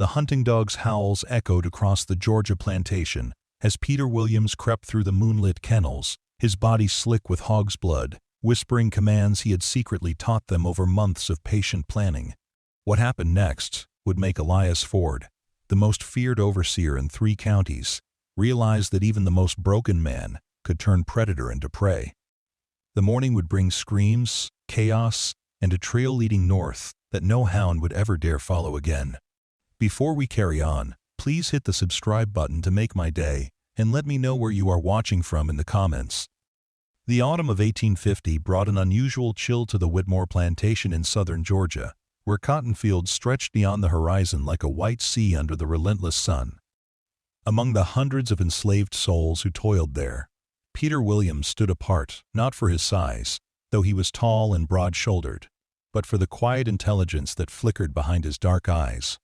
the hunting dog's howls echoed across the Georgia plantation as Peter Williams crept through the moonlit kennels, his body slick with hog's blood, whispering commands he had secretly taught them over months of patient planning. What happened next would make Elias Ford, the most feared overseer in 3 counties, realize that even the most broken man could turn predator into prey. The morning would bring screams, chaos, and a trail leading north that no hound would ever dare follow again. Before we carry on, please hit the subscribe button to make my day, and let me know where you are watching from in the comments. The autumn of 1850 brought an unusual chill to the Whitmore plantation in southern Georgia, where cotton fields stretched beyond the horizon like a white sea under the relentless sun. Among the hundreds of enslaved souls who toiled there, Peter Williams stood apart, not for his size, though he was tall and broad-shouldered, but for the quiet intelligence that flickered behind his dark eyes.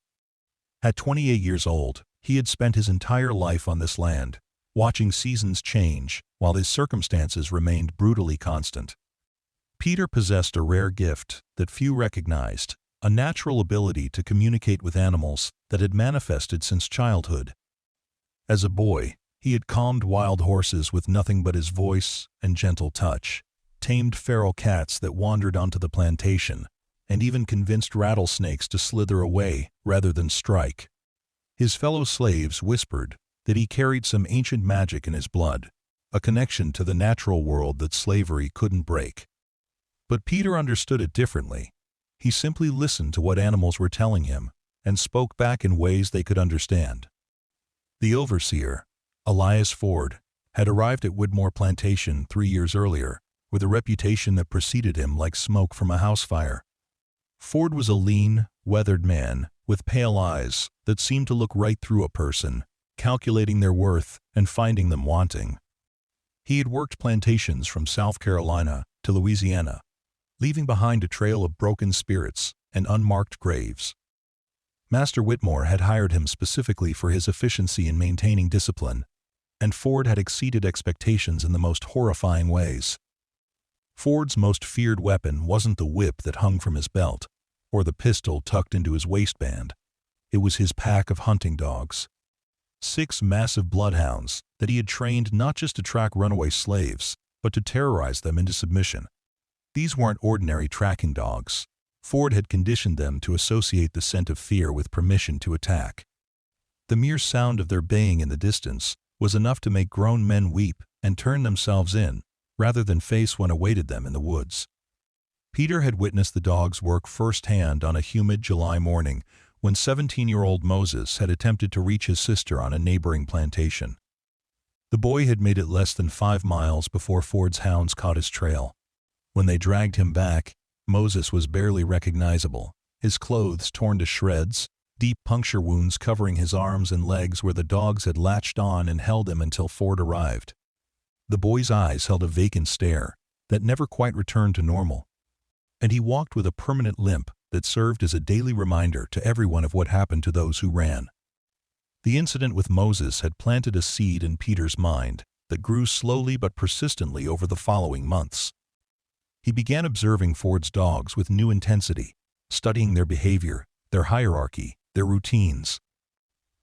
At 28 years old, he had spent his entire life on this land, watching seasons change while his circumstances remained brutally constant. Peter possessed a rare gift that few recognized, a natural ability to communicate with animals that had manifested since childhood. As a boy, he had calmed wild horses with nothing but his voice and gentle touch, tamed feral cats that wandered onto the plantation, and even convinced rattlesnakes to slither away rather than strike. His fellow slaves whispered that he carried some ancient magic in his blood, a connection to the natural world that slavery couldn't break. But Peter understood it differently. He simply listened to what animals were telling him and spoke back in ways they could understand. The overseer, Elias Ford, had arrived at Whitmore Plantation 3 years earlier with a reputation that preceded him like smoke from a house fire. Ford was a lean, weathered man with pale eyes that seemed to look right through a person, calculating their worth and finding them wanting. He had worked plantations from South Carolina to Louisiana, leaving behind a trail of broken spirits and unmarked graves. Master Whitmore had hired him specifically for his efficiency in maintaining discipline, and Ford had exceeded expectations in the most horrifying ways. Ford's most feared weapon wasn't the whip that hung from his belt, or the pistol tucked into his waistband. It was his pack of hunting dogs. 6 massive bloodhounds that he had trained not just to track runaway slaves, but to terrorize them into submission. These weren't ordinary tracking dogs. Ford had conditioned them to associate the scent of fear with permission to attack. The mere sound of their baying in the distance was enough to make grown men weep and turn themselves in, rather than face what awaited them in the woods. Peter had witnessed the dogs work firsthand on a humid July morning when 17-year-old Moses had attempted to reach his sister on a neighboring plantation. The boy had made it less than 5 miles before Ford's hounds caught his trail. When they dragged him back, Moses was barely recognizable, his clothes torn to shreds, deep puncture wounds covering his arms and legs where the dogs had latched on and held him until Ford arrived. The boy's eyes held a vacant stare that never quite returned to normal, and he walked with a permanent limp that served as a daily reminder to everyone of what happened to those who ran. The incident with Moses had planted a seed in Peter's mind that grew slowly but persistently over the following months. He began observing Ford's dogs with new intensity, studying their behavior, their hierarchy, their routines.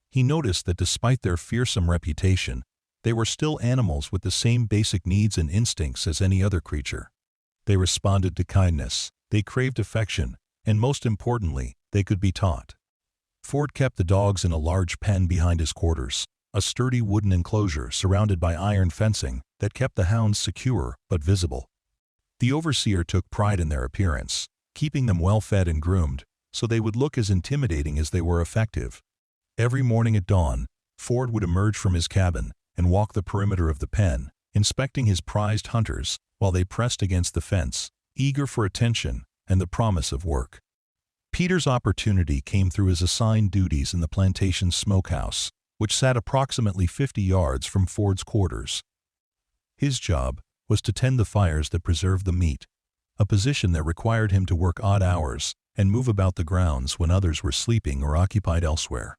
He noticed that despite their fearsome reputation, they were still animals with the same basic needs and instincts as any other creature. They responded to kindness, they craved affection, and most importantly, they could be taught. Ford kept the dogs in a large pen behind his quarters, a sturdy wooden enclosure surrounded by iron fencing that kept the hounds secure but visible. The overseer took pride in their appearance, keeping them well fed and groomed so they would look as intimidating as they were effective. Every morning at dawn, Ford would emerge from his cabin and walk the perimeter of the pen, inspecting his prized hunters while they pressed against the fence, eager for attention and the promise of work. Peter's opportunity came through his assigned duties in the plantation's smokehouse, which sat approximately 50 yards from Ford's quarters. His job was to tend the fires that preserved the meat, a position that required him to work odd hours and move about the grounds when others were sleeping or occupied elsewhere.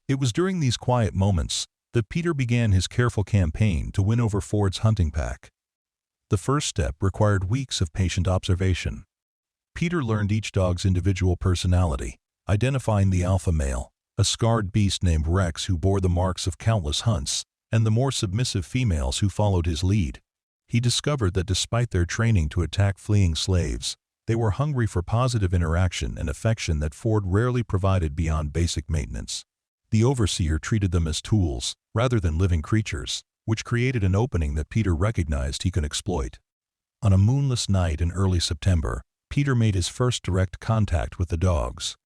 It was during these quiet moments that Peter began his careful campaign to win over Ford's hunting pack. The first step required weeks of patient observation. Peter learned each dog's individual personality, identifying the alpha male, a scarred beast named Rex who bore the marks of countless hunts, and the more submissive females who followed his lead. He discovered that despite their training to attack fleeing slaves, they were hungry for positive interaction and affection that Ford rarely provided beyond basic maintenance. The overseer treated them as tools, rather than living creatures, which created an opening that Peter recognized he could exploit. On a moonless night in early September, Peter made his first direct contact with the dogs.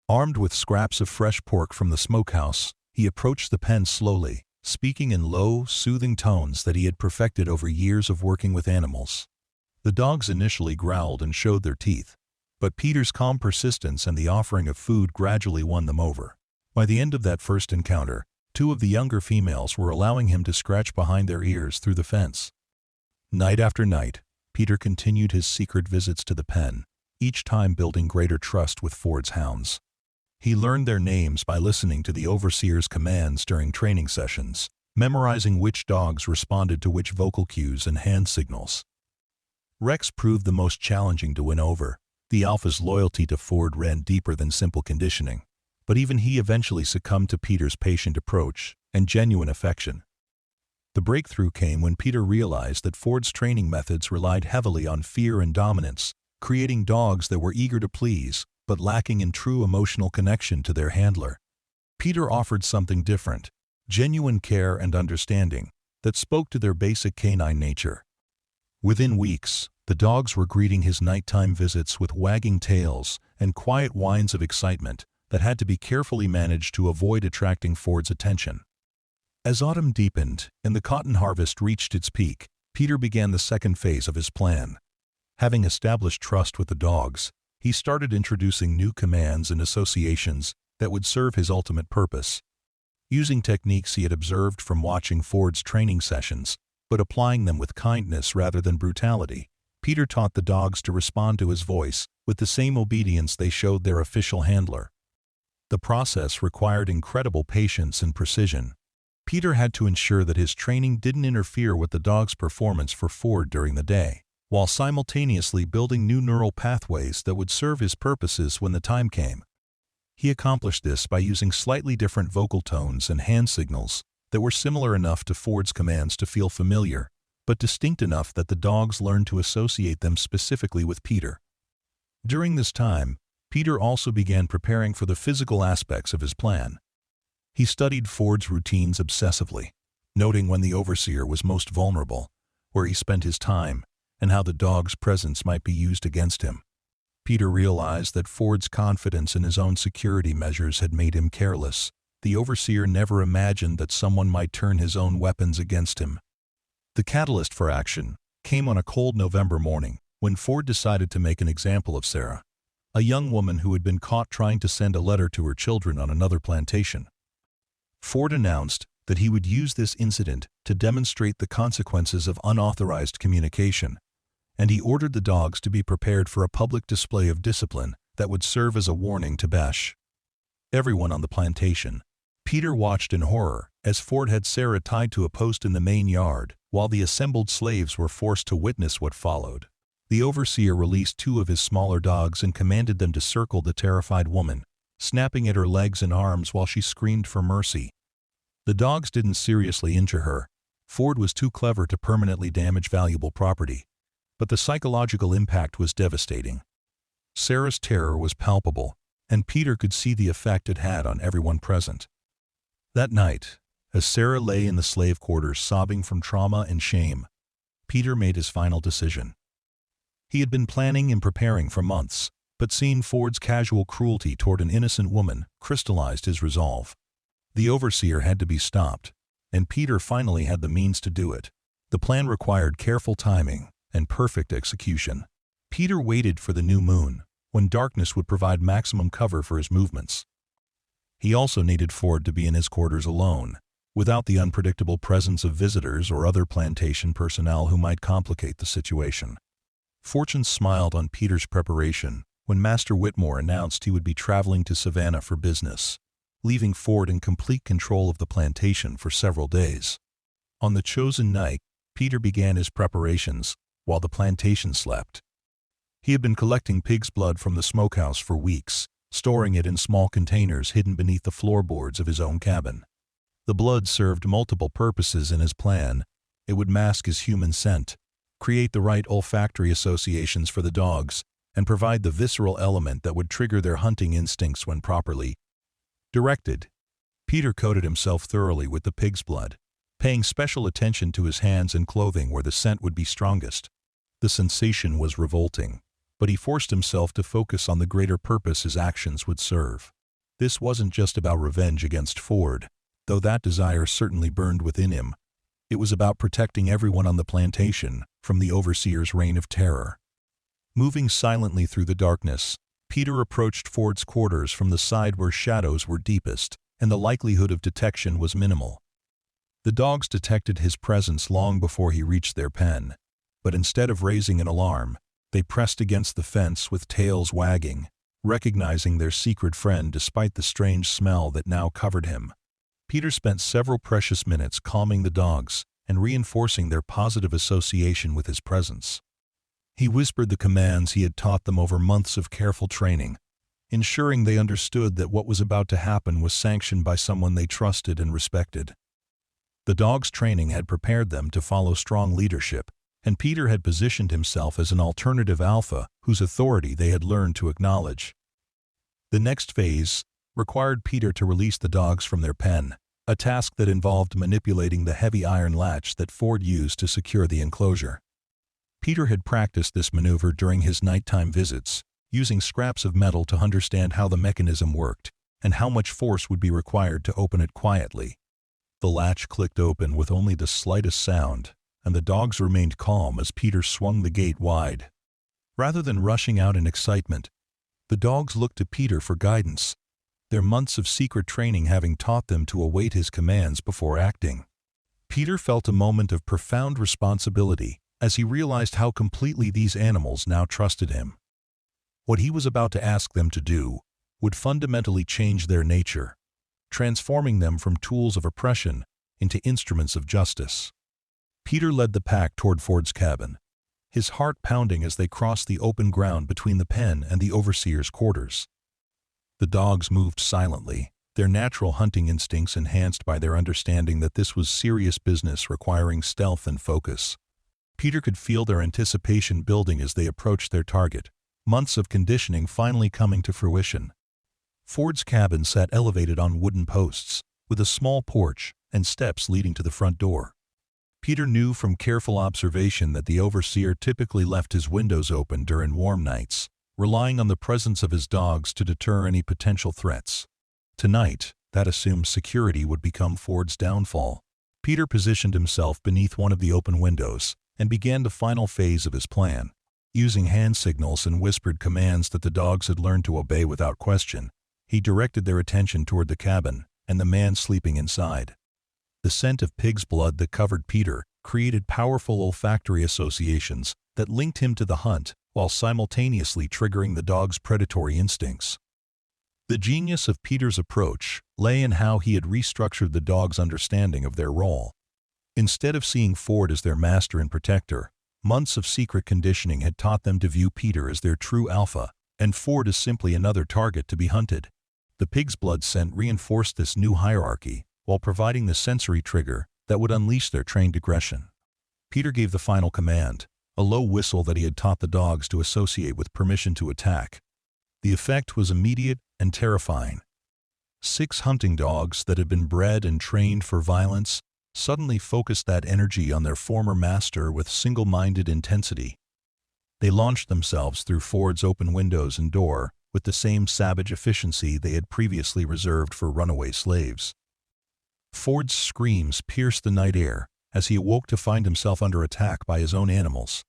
Armed with scraps of fresh pork from the smokehouse, he approached the pen slowly, speaking in low, soothing tones that he had perfected over years of working with animals. The dogs initially growled and showed their teeth, but Peter's calm persistence and the offering of food gradually won them over. By the end of that first encounter, 2 of the younger females were allowing him to scratch behind their ears through the fence. Night after night, Peter continued his secret visits to the pen, each time building greater trust with Ford's hounds. He learned their names by listening to the overseer's commands during training sessions, memorizing which dogs responded to which vocal cues and hand signals. Rex proved the most challenging to win over. The alpha's loyalty to Ford ran deeper than simple conditioning, but even he eventually succumbed to Peter's patient approach and genuine affection. The breakthrough came when Peter realized that Ford's training methods relied heavily on fear and dominance, creating dogs that were eager to please, but lacking in true emotional connection to their handler. Peter offered something different, genuine care and understanding, that spoke to their basic canine nature. Within weeks, the dogs were greeting his nighttime visits with wagging tails and quiet whines of excitement that had to be carefully managed to avoid attracting Ford's attention. As autumn deepened and the cotton harvest reached its peak, Peter began the second phase of his plan. Having established trust with the dogs, he started introducing new commands and associations that would serve his ultimate purpose. Using techniques he had observed from watching Ford's training sessions, but applying them with kindness rather than brutality, Peter taught the dogs to respond to his voice with the same obedience they showed their official handler. The process required incredible patience and precision. Peter had to ensure that his training didn't interfere with the dog's performance for Ford during the day, while simultaneously building new neural pathways that would serve his purposes when the time came. He accomplished this by using slightly different vocal tones and hand signals that were similar enough to Ford's commands to feel familiar, but distinct enough that the dogs learned to associate them specifically with Peter. During this time, Peter also began preparing for the physical aspects of his plan. He studied Ford's routines obsessively, noting when the overseer was most vulnerable, where he spent his time, and how the dog's presence might be used against him. Peter realized that Ford's confidence in his own security measures had made him careless. The overseer never imagined that someone might turn his own weapons against him. The catalyst for action came on a cold November morning when Ford decided to make an example of Sarah, a young woman who had been caught trying to send a letter to her children on another plantation. Ford announced that he would use this incident to demonstrate the consequences of unauthorized communication, and he ordered the dogs to be prepared for a public display of discipline that would serve as a warning to Besh. Everyone on the plantation. Peter watched in horror as Ford had Sarah tied to a post in the main yard, while the assembled slaves were forced to witness what followed. The overseer released 2 of his smaller dogs and commanded them to circle the terrified woman, snapping at her legs and arms while she screamed for mercy. The dogs didn't seriously injure her. Ford was too clever to permanently damage valuable property, but the psychological impact was devastating. Sarah's terror was palpable, and Peter could see the effect it had on everyone present. That night, as Sarah lay in the slave quarters sobbing from trauma and shame, Peter made his final decision. He had been planning and preparing for months, but seeing Ford's casual cruelty toward an innocent woman crystallized his resolve. The overseer had to be stopped, and Peter finally had the means to do it. The plan required careful timing and perfect execution. Peter waited for the new moon, when darkness would provide maximum cover for his movements. He also needed Ford to be in his quarters alone, without the unpredictable presence of visitors or other plantation personnel who might complicate the situation. Fortune smiled on Peter's preparation when Master Whitmore announced he would be traveling to Savannah for business, leaving Ford in complete control of the plantation for several days. On the chosen night, Peter began his preparations while the plantation slept. He had been collecting pig's blood from the smokehouse for weeks, storing it in small containers hidden beneath the floorboards of his own cabin. The blood served multiple purposes in his plan. It would mask his human scent, create the right olfactory associations for the dogs, and provide the visceral element that would trigger their hunting instincts when properly directed. Peter coated himself thoroughly with the pig's blood, paying special attention to his hands and clothing where the scent would be strongest. The sensation was revolting, but he forced himself to focus on the greater purpose his actions would serve. This wasn't just about revenge against Ford, though that desire certainly burned within him. It was about protecting everyone on the plantation from the overseer's reign of terror. Moving silently through the darkness, Peter approached Ford's quarters from the side where shadows were deepest and the likelihood of detection was minimal. The dogs detected his presence long before he reached their pen, but instead of raising an alarm, they pressed against the fence with tails wagging, recognizing their secret friend despite the strange smell that now covered him. Peter spent several precious minutes calming the dogs and reinforcing their positive association with his presence. He whispered the commands he had taught them over months of careful training, ensuring they understood that what was about to happen was sanctioned by someone they trusted and respected. The dogs' training had prepared them to follow strong leadership, and Peter had positioned himself as an alternative alpha whose authority they had learned to acknowledge. The next phase required Peter to release the dogs from their pen, a task that involved manipulating the heavy iron latch that Ford used to secure the enclosure. Peter had practiced this maneuver during his nighttime visits, using scraps of metal to understand how the mechanism worked and how much force would be required to open it quietly. The latch clicked open with only the slightest sound, and the dogs remained calm as Peter swung the gate wide. Rather than rushing out in excitement, the dogs looked to Peter for guidance, their months of secret training having taught them to await his commands before acting. Peter felt a moment of profound responsibility as he realized how completely these animals now trusted him. What he was about to ask them to do would fundamentally change their nature, transforming them from tools of oppression into instruments of justice. Peter led the pack toward Ford's cabin, his heart pounding as they crossed the open ground between the pen and the overseer's quarters. The dogs moved silently, their natural hunting instincts enhanced by their understanding that this was serious business requiring stealth and focus. Peter could feel their anticipation building as they approached their target, months of conditioning finally coming to fruition. Ford's cabin sat elevated on wooden posts, with a small porch and steps leading to the front door. Peter knew from careful observation that the overseer typically left his windows open during warm nights, relying on the presence of his dogs to deter any potential threats. Tonight, that assumed security would become Ford's downfall. Peter positioned himself beneath one of the open windows and began the final phase of his plan. Using hand signals and whispered commands that the dogs had learned to obey without question, he directed their attention toward the cabin and the man sleeping inside. The scent of pig's blood that covered Peter created powerful olfactory associations that linked him to the hunt while simultaneously triggering the dog's predatory instincts. The genius of Peter's approach lay in how he had restructured the dog's understanding of their role. Instead of seeing Ford as their master and protector, months of secret conditioning had taught them to view Peter as their true alpha, and Ford as simply another target to be hunted. The pig's blood scent reinforced this new hierarchy, while providing the sensory trigger that would unleash their trained aggression. Peter gave the final command, a low whistle that he had taught the dogs to associate with permission to attack. The effect was immediate and terrifying. 6 hunting dogs that had been bred and trained for violence suddenly focused that energy on their former master with single-minded intensity. They launched themselves through Ford's open windows and door with the same savage efficiency they had previously reserved for runaway slaves. Ford's screams pierced the night air as he awoke to find himself under attack by his own animals.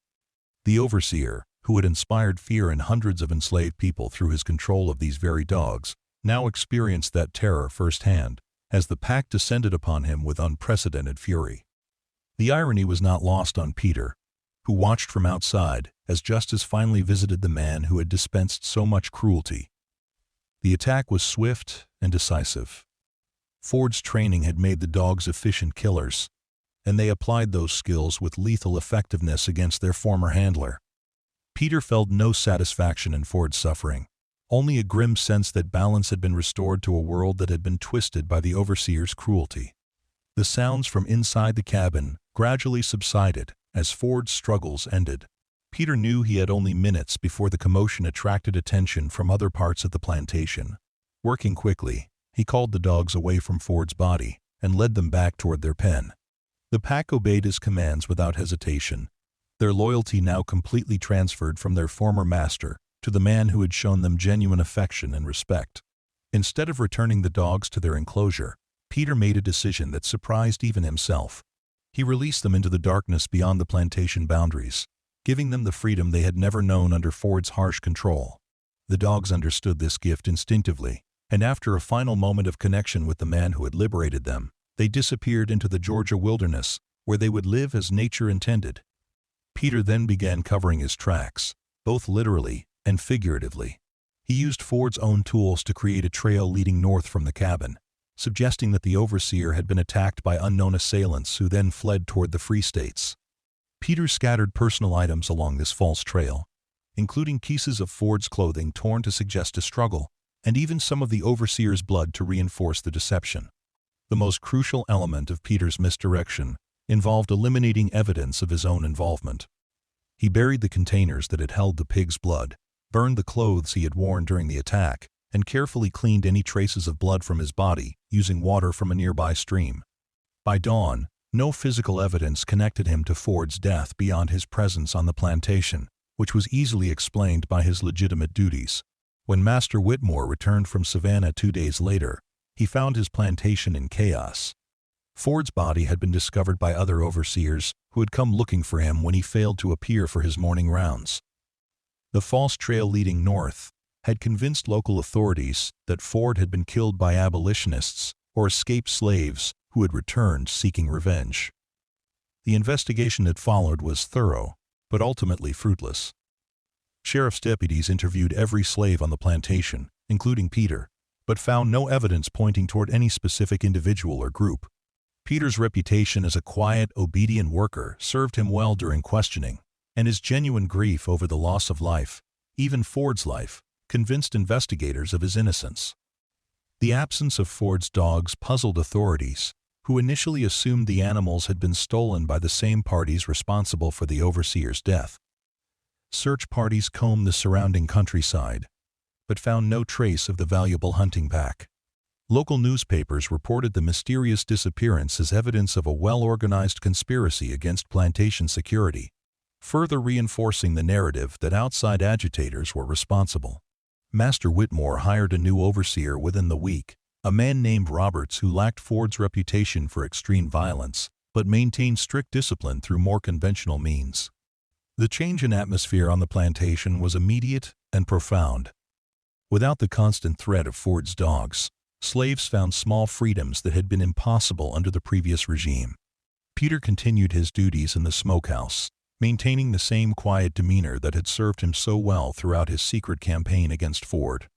The overseer, who had inspired fear in hundreds of enslaved people through his control of these very dogs, now experienced that terror firsthand as the pack descended upon him with unprecedented fury. The irony was not lost on Peter, who watched from outside as justice finally visited the man who had dispensed so much cruelty. The attack was swift and decisive. Ford's training had made the dogs efficient killers, and they applied those skills with lethal effectiveness against their former handler. Peter felt no satisfaction in Ford's suffering. only a grim sense that balance had been restored to a world that had been twisted by the overseer's cruelty. The sounds from inside the cabin gradually subsided as Ford's struggles ended. Peter knew he had only minutes before the commotion attracted attention from other parts of the plantation. Working quickly, he called the dogs away from Ford's body and led them back toward their pen. The pack obeyed his commands without hesitation, their loyalty now completely transferred from their former master to the man who had shown them genuine affection and respect. Instead of returning the dogs to their enclosure, Peter made a decision that surprised even himself. He released them into the darkness beyond the plantation boundaries, giving them the freedom they had never known under Ford's harsh control. The dogs understood this gift instinctively, and after a final moment of connection with the man who had liberated them, they disappeared into the Georgia wilderness, where they would live as nature intended. Peter then began covering his tracks, both literally and figuratively. He used Ford's own tools to create a trail leading north from the cabin, suggesting that the overseer had been attacked by unknown assailants who then fled toward the Free States. Peter scattered personal items along this false trail, including pieces of Ford's clothing torn to suggest a struggle, and even some of the overseer's blood to reinforce the deception. The most crucial element of Peter's misdirection involved eliminating evidence of his own involvement. He buried the containers that had held the pig's blood, burned the clothes he had worn during the attack, and carefully cleaned any traces of blood from his body using water from a nearby stream. By dawn, no physical evidence connected him to Ford's death beyond his presence on the plantation, which was easily explained by his legitimate duties. When Master Whitmore returned from Savannah 2 days later, he found his plantation in chaos. Ford's body had been discovered by other overseers who had come looking for him when he failed to appear for his morning rounds. The false trail leading north had convinced local authorities that Ford had been killed by abolitionists or escaped slaves who had returned seeking revenge. The investigation that followed was thorough, but ultimately fruitless. Sheriff's deputies interviewed every slave on the plantation, including Peter, but found no evidence pointing toward any specific individual or group. Peter's reputation as a quiet, obedient worker served him well during questioning, and his genuine grief over the loss of life, even Ford's life, convinced investigators of his innocence. The absence of Ford's dogs puzzled authorities, who initially assumed the animals had been stolen by the same parties responsible for the overseer's death. Search parties combed the surrounding countryside, but found no trace of the valuable hunting pack. Local newspapers reported the mysterious disappearance as evidence of a well-organized conspiracy against plantation security, further reinforcing the narrative that outside agitators were responsible. Master Whitmore hired a new overseer within the week, a man named Roberts who lacked Ford's reputation for extreme violence, but maintained strict discipline through more conventional means. The change in atmosphere on the plantation was immediate and profound. Without the constant threat of Ford's dogs, slaves found small freedoms that had been impossible under the previous regime. Peter continued his duties in the smokehouse, maintaining the same quiet demeanor that had served him so well throughout his secret campaign against Ford.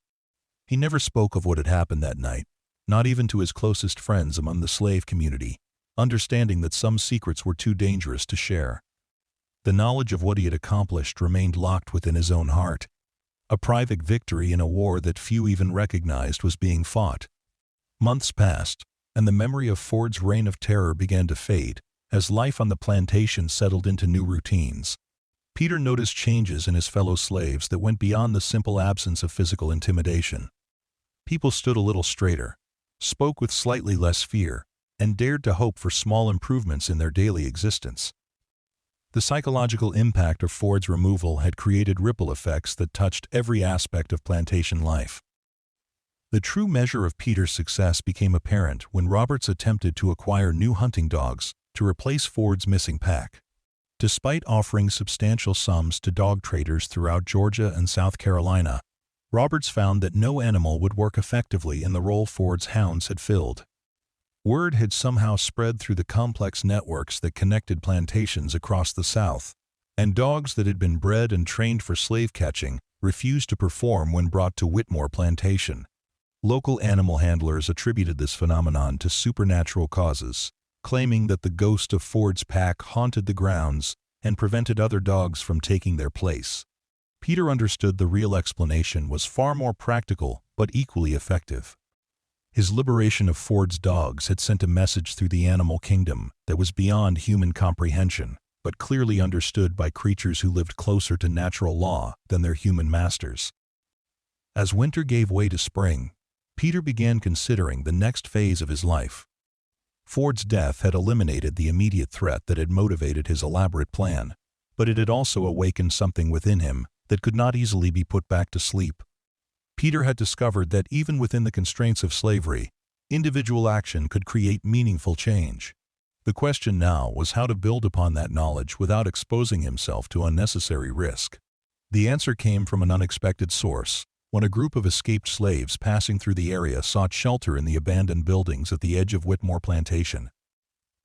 He never spoke of what had happened that night, not even to his closest friends among the slave community, understanding that some secrets were too dangerous to share. The knowledge of what he had accomplished remained locked within his own heart. A private victory in a war that few even recognized was being fought. Months passed, and the memory of Ford's reign of terror began to fade as life on the plantation settled into new routines. Peter noticed changes in his fellow slaves that went beyond the simple absence of physical intimidation. People stood a little straighter, spoke with slightly less fear, and dared to hope for small improvements in their daily existence. The psychological impact of Ford's removal had created ripple effects that touched every aspect of plantation life. The true measure of Peter's success became apparent when Roberts attempted to acquire new hunting dogs to replace Ford's missing pack. Despite offering substantial sums to dog traders throughout Georgia and South Carolina, Roberts found that no animal would work effectively in the role Ford's hounds had filled. Word had somehow spread through the complex networks that connected plantations across the South, and dogs that had been bred and trained for slave catching refused to perform when brought to Whitmore Plantation. Local animal handlers attributed this phenomenon to supernatural causes, claiming that the ghost of Ford's pack haunted the grounds and prevented other dogs from taking their place. Peter understood the real explanation was far more practical but equally effective. His liberation of Ford's dogs had sent a message through the animal kingdom that was beyond human comprehension, but clearly understood by creatures who lived closer to natural law than their human masters. As winter gave way to spring, Peter began considering the next phase of his life. Ford's death had eliminated the immediate threat that had motivated his elaborate plan, but it had also awakened something within him that could not easily be put back to sleep. Peter had discovered that even within the constraints of slavery, individual action could create meaningful change. The question now was how to build upon that knowledge without exposing himself to unnecessary risk. The answer came from an unexpected source, when a group of escaped slaves passing through the area sought shelter in the abandoned buildings at the edge of Whitmore Plantation.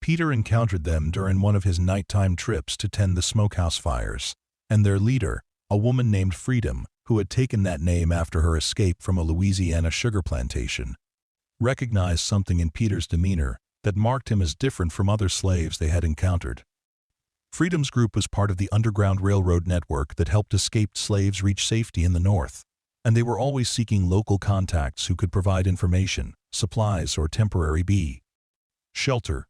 Peter encountered them during one of his nighttime trips to tend the smokehouse fires, and their leader, a woman named Freedom, who had taken that name after her escape from a Louisiana sugar plantation, recognized something in Peter's demeanor that marked him as different from other slaves they had encountered. Freedom's group was part of the Underground Railroad network that helped escaped slaves reach safety in the North, and they were always seeking local contacts who could provide information, supplies, or temporary shelter.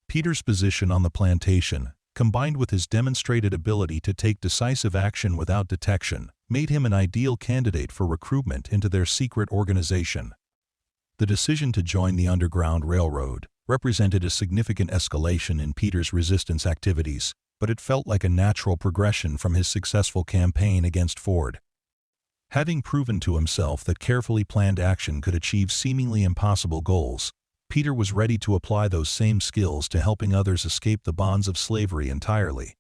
Peter's position on the plantation, combined with his demonstrated ability to take decisive action without detection, made him an ideal candidate for recruitment into their secret organization. The decision to join the Underground Railroad represented a significant escalation in Peter's resistance activities, but it felt like a natural progression from his successful campaign against Ford. Having proven to himself that carefully planned action could achieve seemingly impossible goals, Peter was ready to apply those same skills to helping others escape the bonds of slavery entirely.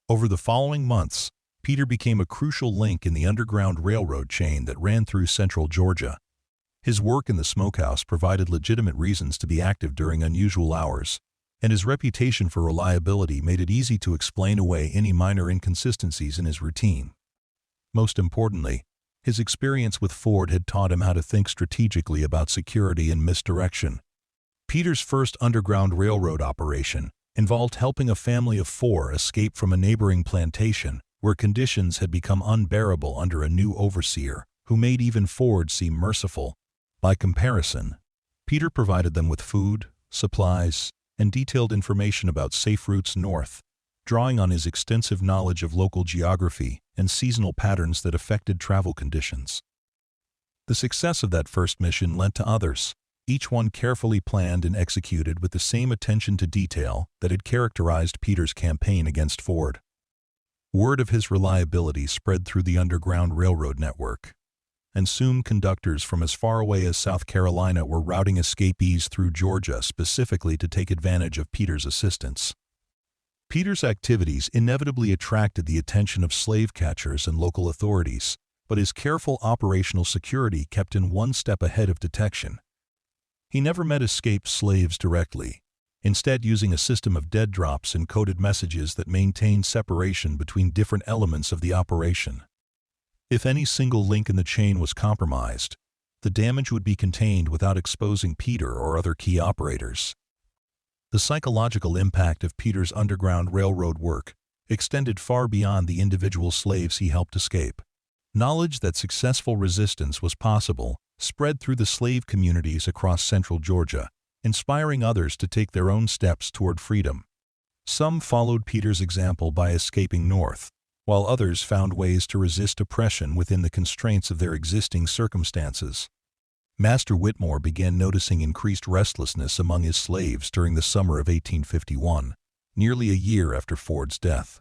Over the following months, Peter became a crucial link in the Underground Railroad chain that ran through central Georgia. His work in the smokehouse provided legitimate reasons to be active during unusual hours, and his reputation for reliability made it easy to explain away any minor inconsistencies in his routine. Most importantly, his experience with Ford had taught him how to think strategically about security and misdirection. Peter's first Underground Railroad operation involved helping a family of 4 escape from a neighboring plantation where conditions had become unbearable under a new overseer who made even Ford seem merciful. By comparison, Peter provided them with food, supplies, and detailed information about safe routes north, drawing on his extensive knowledge of local geography and seasonal patterns that affected travel conditions. The success of that first mission led to others, each one carefully planned and executed with the same attention to detail that had characterized Peter's campaign against Ford. Word of his reliability spread through the Underground Railroad network, and soon conductors from as far away as South Carolina were routing escapees through Georgia specifically to take advantage of Peter's assistance. Peter's activities inevitably attracted the attention of slave catchers and local authorities, but his careful operational security kept him one step ahead of detection. He never met escaped slaves directly, instead using a system of dead drops and coded messages that maintained separation between different elements of the operation. If any single link in the chain was compromised, the damage would be contained without exposing Peter or other key operators. The psychological impact of Peter's Underground Railroad work extended far beyond the individual slaves he helped escape. Knowledge that successful resistance was possible spread through the slave communities across central Georgia, inspiring others to take their own steps toward freedom. Some followed Peter's example by escaping north, while others found ways to resist oppression within the constraints of their existing circumstances. Master Whitmore began noticing increased restlessness among his slaves during the summer of 1851, nearly a year after Ford's death.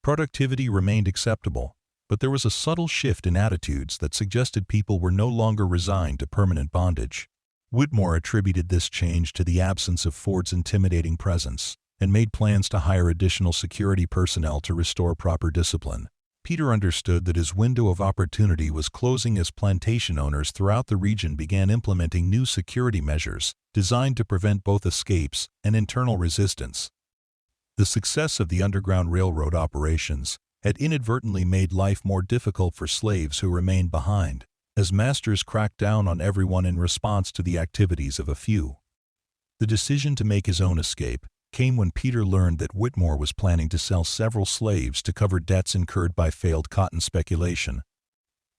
Productivity remained acceptable, but there was a subtle shift in attitudes that suggested people were no longer resigned to permanent bondage. Whitmore attributed this change to the absence of Ford's intimidating presence, and made plans to hire additional security personnel to restore proper discipline. Peter understood that his window of opportunity was closing as plantation owners throughout the region began implementing new security measures designed to prevent both escapes and internal resistance. The success of the Underground Railroad operations had inadvertently made life more difficult for slaves who remained behind, as masters cracked down on everyone in response to the activities of a few. The decision to make his own escape came when Peter learned that Whitmore was planning to sell several slaves to cover debts incurred by failed cotton speculation.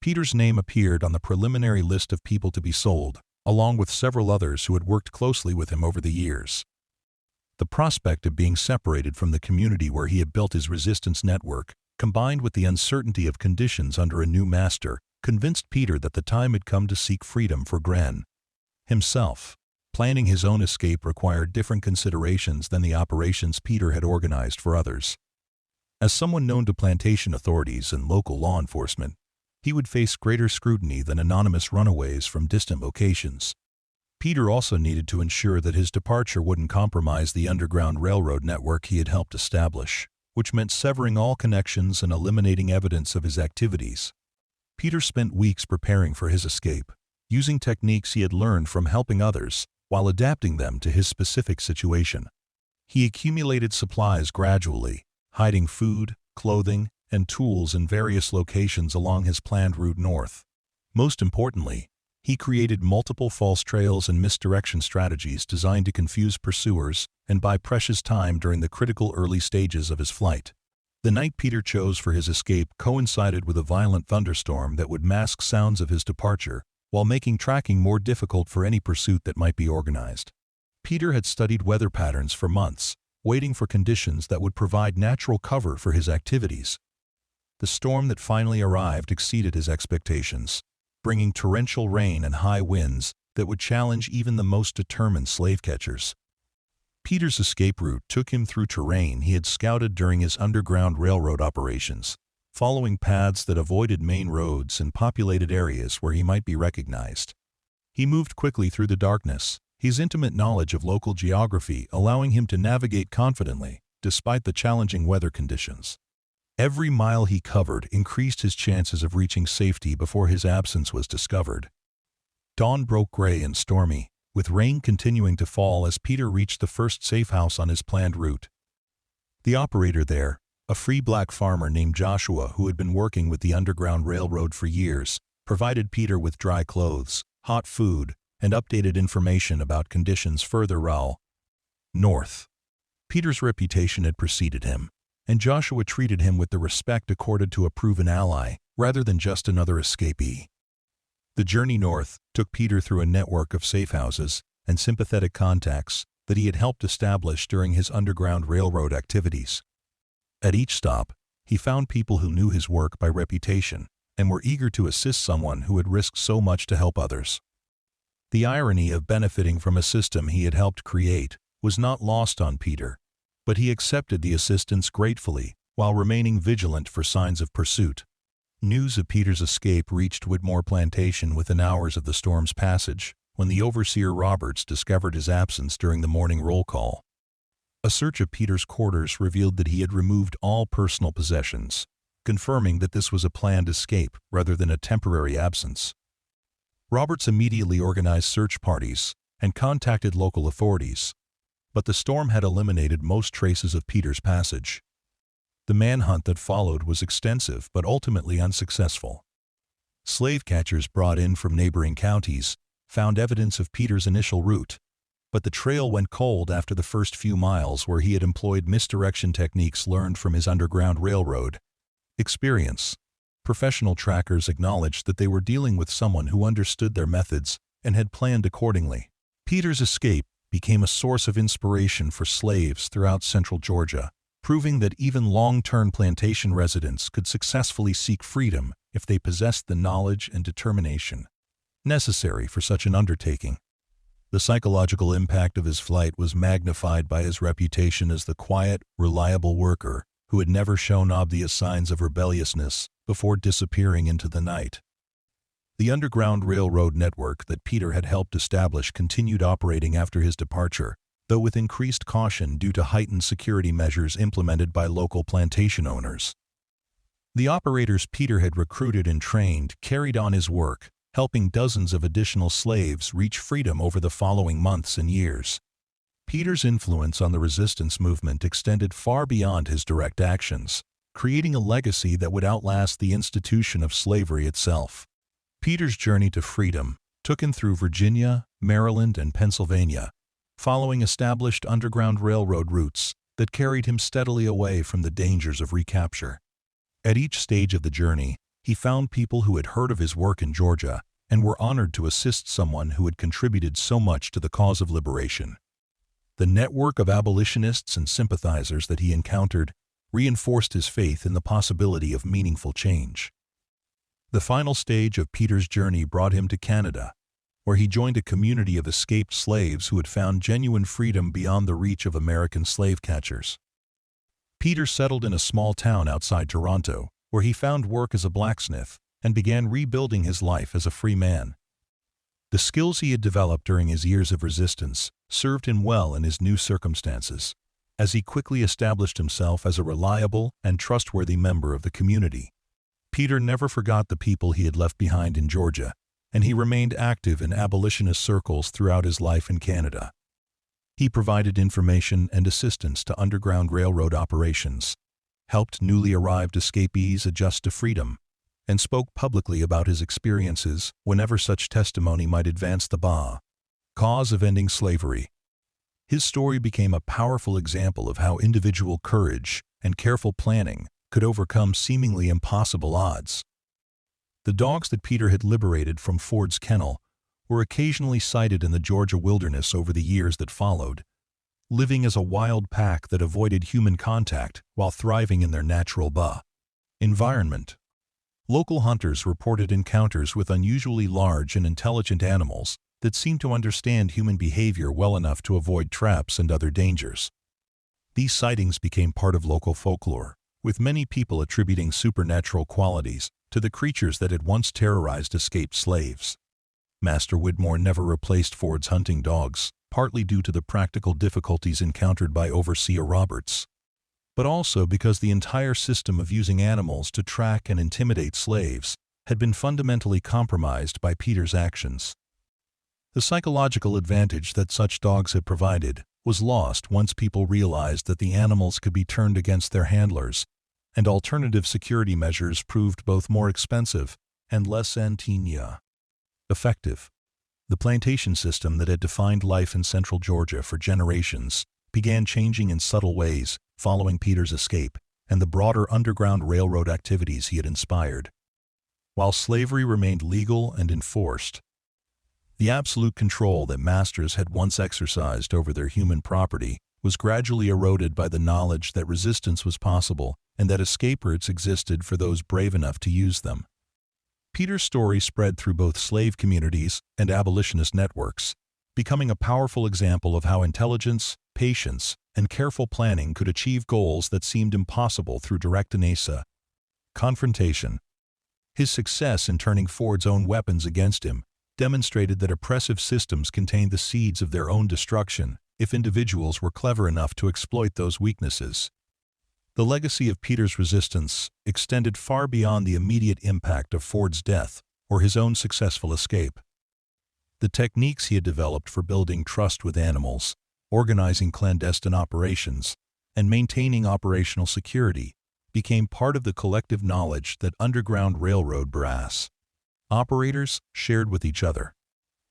Peter's name appeared on the preliminary list of people to be sold, along with several others who had worked closely with him over the years. The prospect of being separated from the community where he had built his resistance network, combined with the uncertainty of conditions under a new master, convinced Peter that the time had come to seek freedom for Gren himself. Planning his own escape required different considerations than the operations Peter had organized for others. As someone known to plantation authorities and local law enforcement, he would face greater scrutiny than anonymous runaways from distant locations. Peter also needed to ensure that his departure wouldn't compromise the Underground Railroad network he had helped establish, which meant severing all connections and eliminating evidence of his activities. Peter spent weeks preparing for his escape, using techniques he had learned from helping others, while adapting them to his specific situation. He accumulated supplies gradually, hiding food, clothing, and tools in various locations along his planned route north. Most importantly, he created multiple false trails and misdirection strategies designed to confuse pursuers and buy precious time during the critical early stages of his flight. The night Peter chose for his escape coincided with a violent thunderstorm that would mask sounds of his departure, while making tracking more difficult for any pursuit that might be organized. Peter had studied weather patterns for months, waiting for conditions that would provide natural cover for his activities. The storm that finally arrived exceeded his expectations, bringing torrential rain and high winds that would challenge even the most determined slave catchers. Peter's escape route took him through terrain he had scouted during his Underground Railroad operations, following paths that avoided main roads and populated areas where he might be recognized. He moved quickly through the darkness, his intimate knowledge of local geography allowing him to navigate confidently, despite the challenging weather conditions. Every mile he covered increased his chances of reaching safety before his absence was discovered. Dawn broke gray and stormy, with rain continuing to fall as Peter reached the first safe house on his planned route. The operator there, a free black farmer named Joshua who had been working with the Underground Railroad for years, provided Peter with dry clothes, hot food, and updated information about conditions further north. Peter's reputation had preceded him, and Joshua treated him with the respect accorded to a proven ally, rather than just another escapee. The journey north took Peter through a network of safe houses and sympathetic contacts that he had helped establish during his Underground Railroad activities. At each stop, he found people who knew his work by reputation and were eager to assist someone who had risked so much to help others. The irony of benefiting from a system he had helped create was not lost on Peter, but he accepted the assistance gratefully while remaining vigilant for signs of pursuit. News of Peter's escape reached Whitmore Plantation within hours of the storm's passage, when the overseer Roberts discovered his absence during the morning roll call. A search of Peter's quarters revealed that he had removed all personal possessions, confirming that this was a planned escape rather than a temporary absence. Roberts immediately organized search parties and contacted local authorities, but the storm had eliminated most traces of Peter's passage. The manhunt that followed was extensive but ultimately unsuccessful. Slave catchers brought in from neighboring counties found evidence of Peter's initial route, but the trail went cold after the first few miles where he had employed misdirection techniques learned from his Underground Railroad experience. Professional trackers acknowledged that they were dealing with someone who understood their methods and had planned accordingly. Peter's escape became a source of inspiration for slaves throughout central Georgia, proving that even long-term plantation residents could successfully seek freedom if they possessed the knowledge and determination necessary for such an undertaking. The psychological impact of his flight was magnified by his reputation as the quiet, reliable worker who had never shown obvious signs of rebelliousness before disappearing into the night. The Underground Railroad network that Peter had helped establish continued operating after his departure, though with increased caution due to heightened security measures implemented by local plantation owners. The operators Peter had recruited and trained carried on his work, helping dozens of additional slaves reach freedom over the following months and years. Peter's influence on the resistance movement extended far beyond his direct actions, creating a legacy that would outlast the institution of slavery itself. Peter's journey to freedom took him through Virginia, Maryland, and Pennsylvania, following established underground railroad routes that carried him steadily away from the dangers of recapture. At each stage of the journey, he found people who had heard of his work in Georgia and were honored to assist someone who had contributed so much to the cause of liberation. The network of abolitionists and sympathizers that he encountered reinforced his faith in the possibility of meaningful change. The final stage of Peter's journey brought him to Canada, where he joined a community of escaped slaves who had found genuine freedom beyond the reach of American slave catchers. Peter settled in a small town outside Toronto, where he found work as a blacksmith and began rebuilding his life as a free man. The skills he had developed during his years of resistance served him well in his new circumstances, as he quickly established himself as a reliable and trustworthy member of the community. Peter never forgot the people he had left behind in Georgia, and he remained active in abolitionist circles throughout his life in Canada. He provided information and assistance to Underground Railroad operations, helped newly arrived escapees adjust to freedom, and spoke publicly about his experiences whenever such testimony might advance the cause of ending slavery. His story became a powerful example of how individual courage and careful planning could overcome seemingly impossible odds. The dogs that Peter had liberated from Ford's kennel were occasionally sighted in the Georgia wilderness over the years that followed, living as a wild pack that avoided human contact while thriving in their natural environment. Local hunters reported encounters with unusually large and intelligent animals that seemed to understand human behavior well enough to avoid traps and other dangers. These sightings became part of local folklore, with many people attributing supernatural qualities to the creatures that had once terrorized escaped slaves. Master Whitmore never replaced Ford's hunting dogs, partly due to the practical difficulties encountered by Overseer Roberts, but also because the entire system of using animals to track and intimidate slaves had been fundamentally compromised by Peter's actions. The psychological advantage that such dogs had provided was lost once people realized that the animals could be turned against their handlers, and alternative security measures proved both more expensive and less effective. The plantation system that had defined life in central Georgia for generations began changing in subtle ways following Peter's escape and the broader Underground Railroad activities he had inspired. While slavery remained legal and enforced, the absolute control that masters had once exercised over their human property was gradually eroded by the knowledge that resistance was possible and that escape routes existed for those brave enough to use them. Peter's story spread through both slave communities and abolitionist networks, becoming a powerful example of how intelligence, patience, and careful planning could achieve goals that seemed impossible through direct confrontation. His success in turning Ford's own weapons against him demonstrated that oppressive systems contained the seeds of their own destruction if individuals were clever enough to exploit those weaknesses. The legacy of Peter's resistance extended far beyond the immediate impact of Ford's death or his own successful escape. The techniques he had developed for building trust with animals, organizing clandestine operations, and maintaining operational security became part of the collective knowledge that Underground Railroad brass operators shared with each other.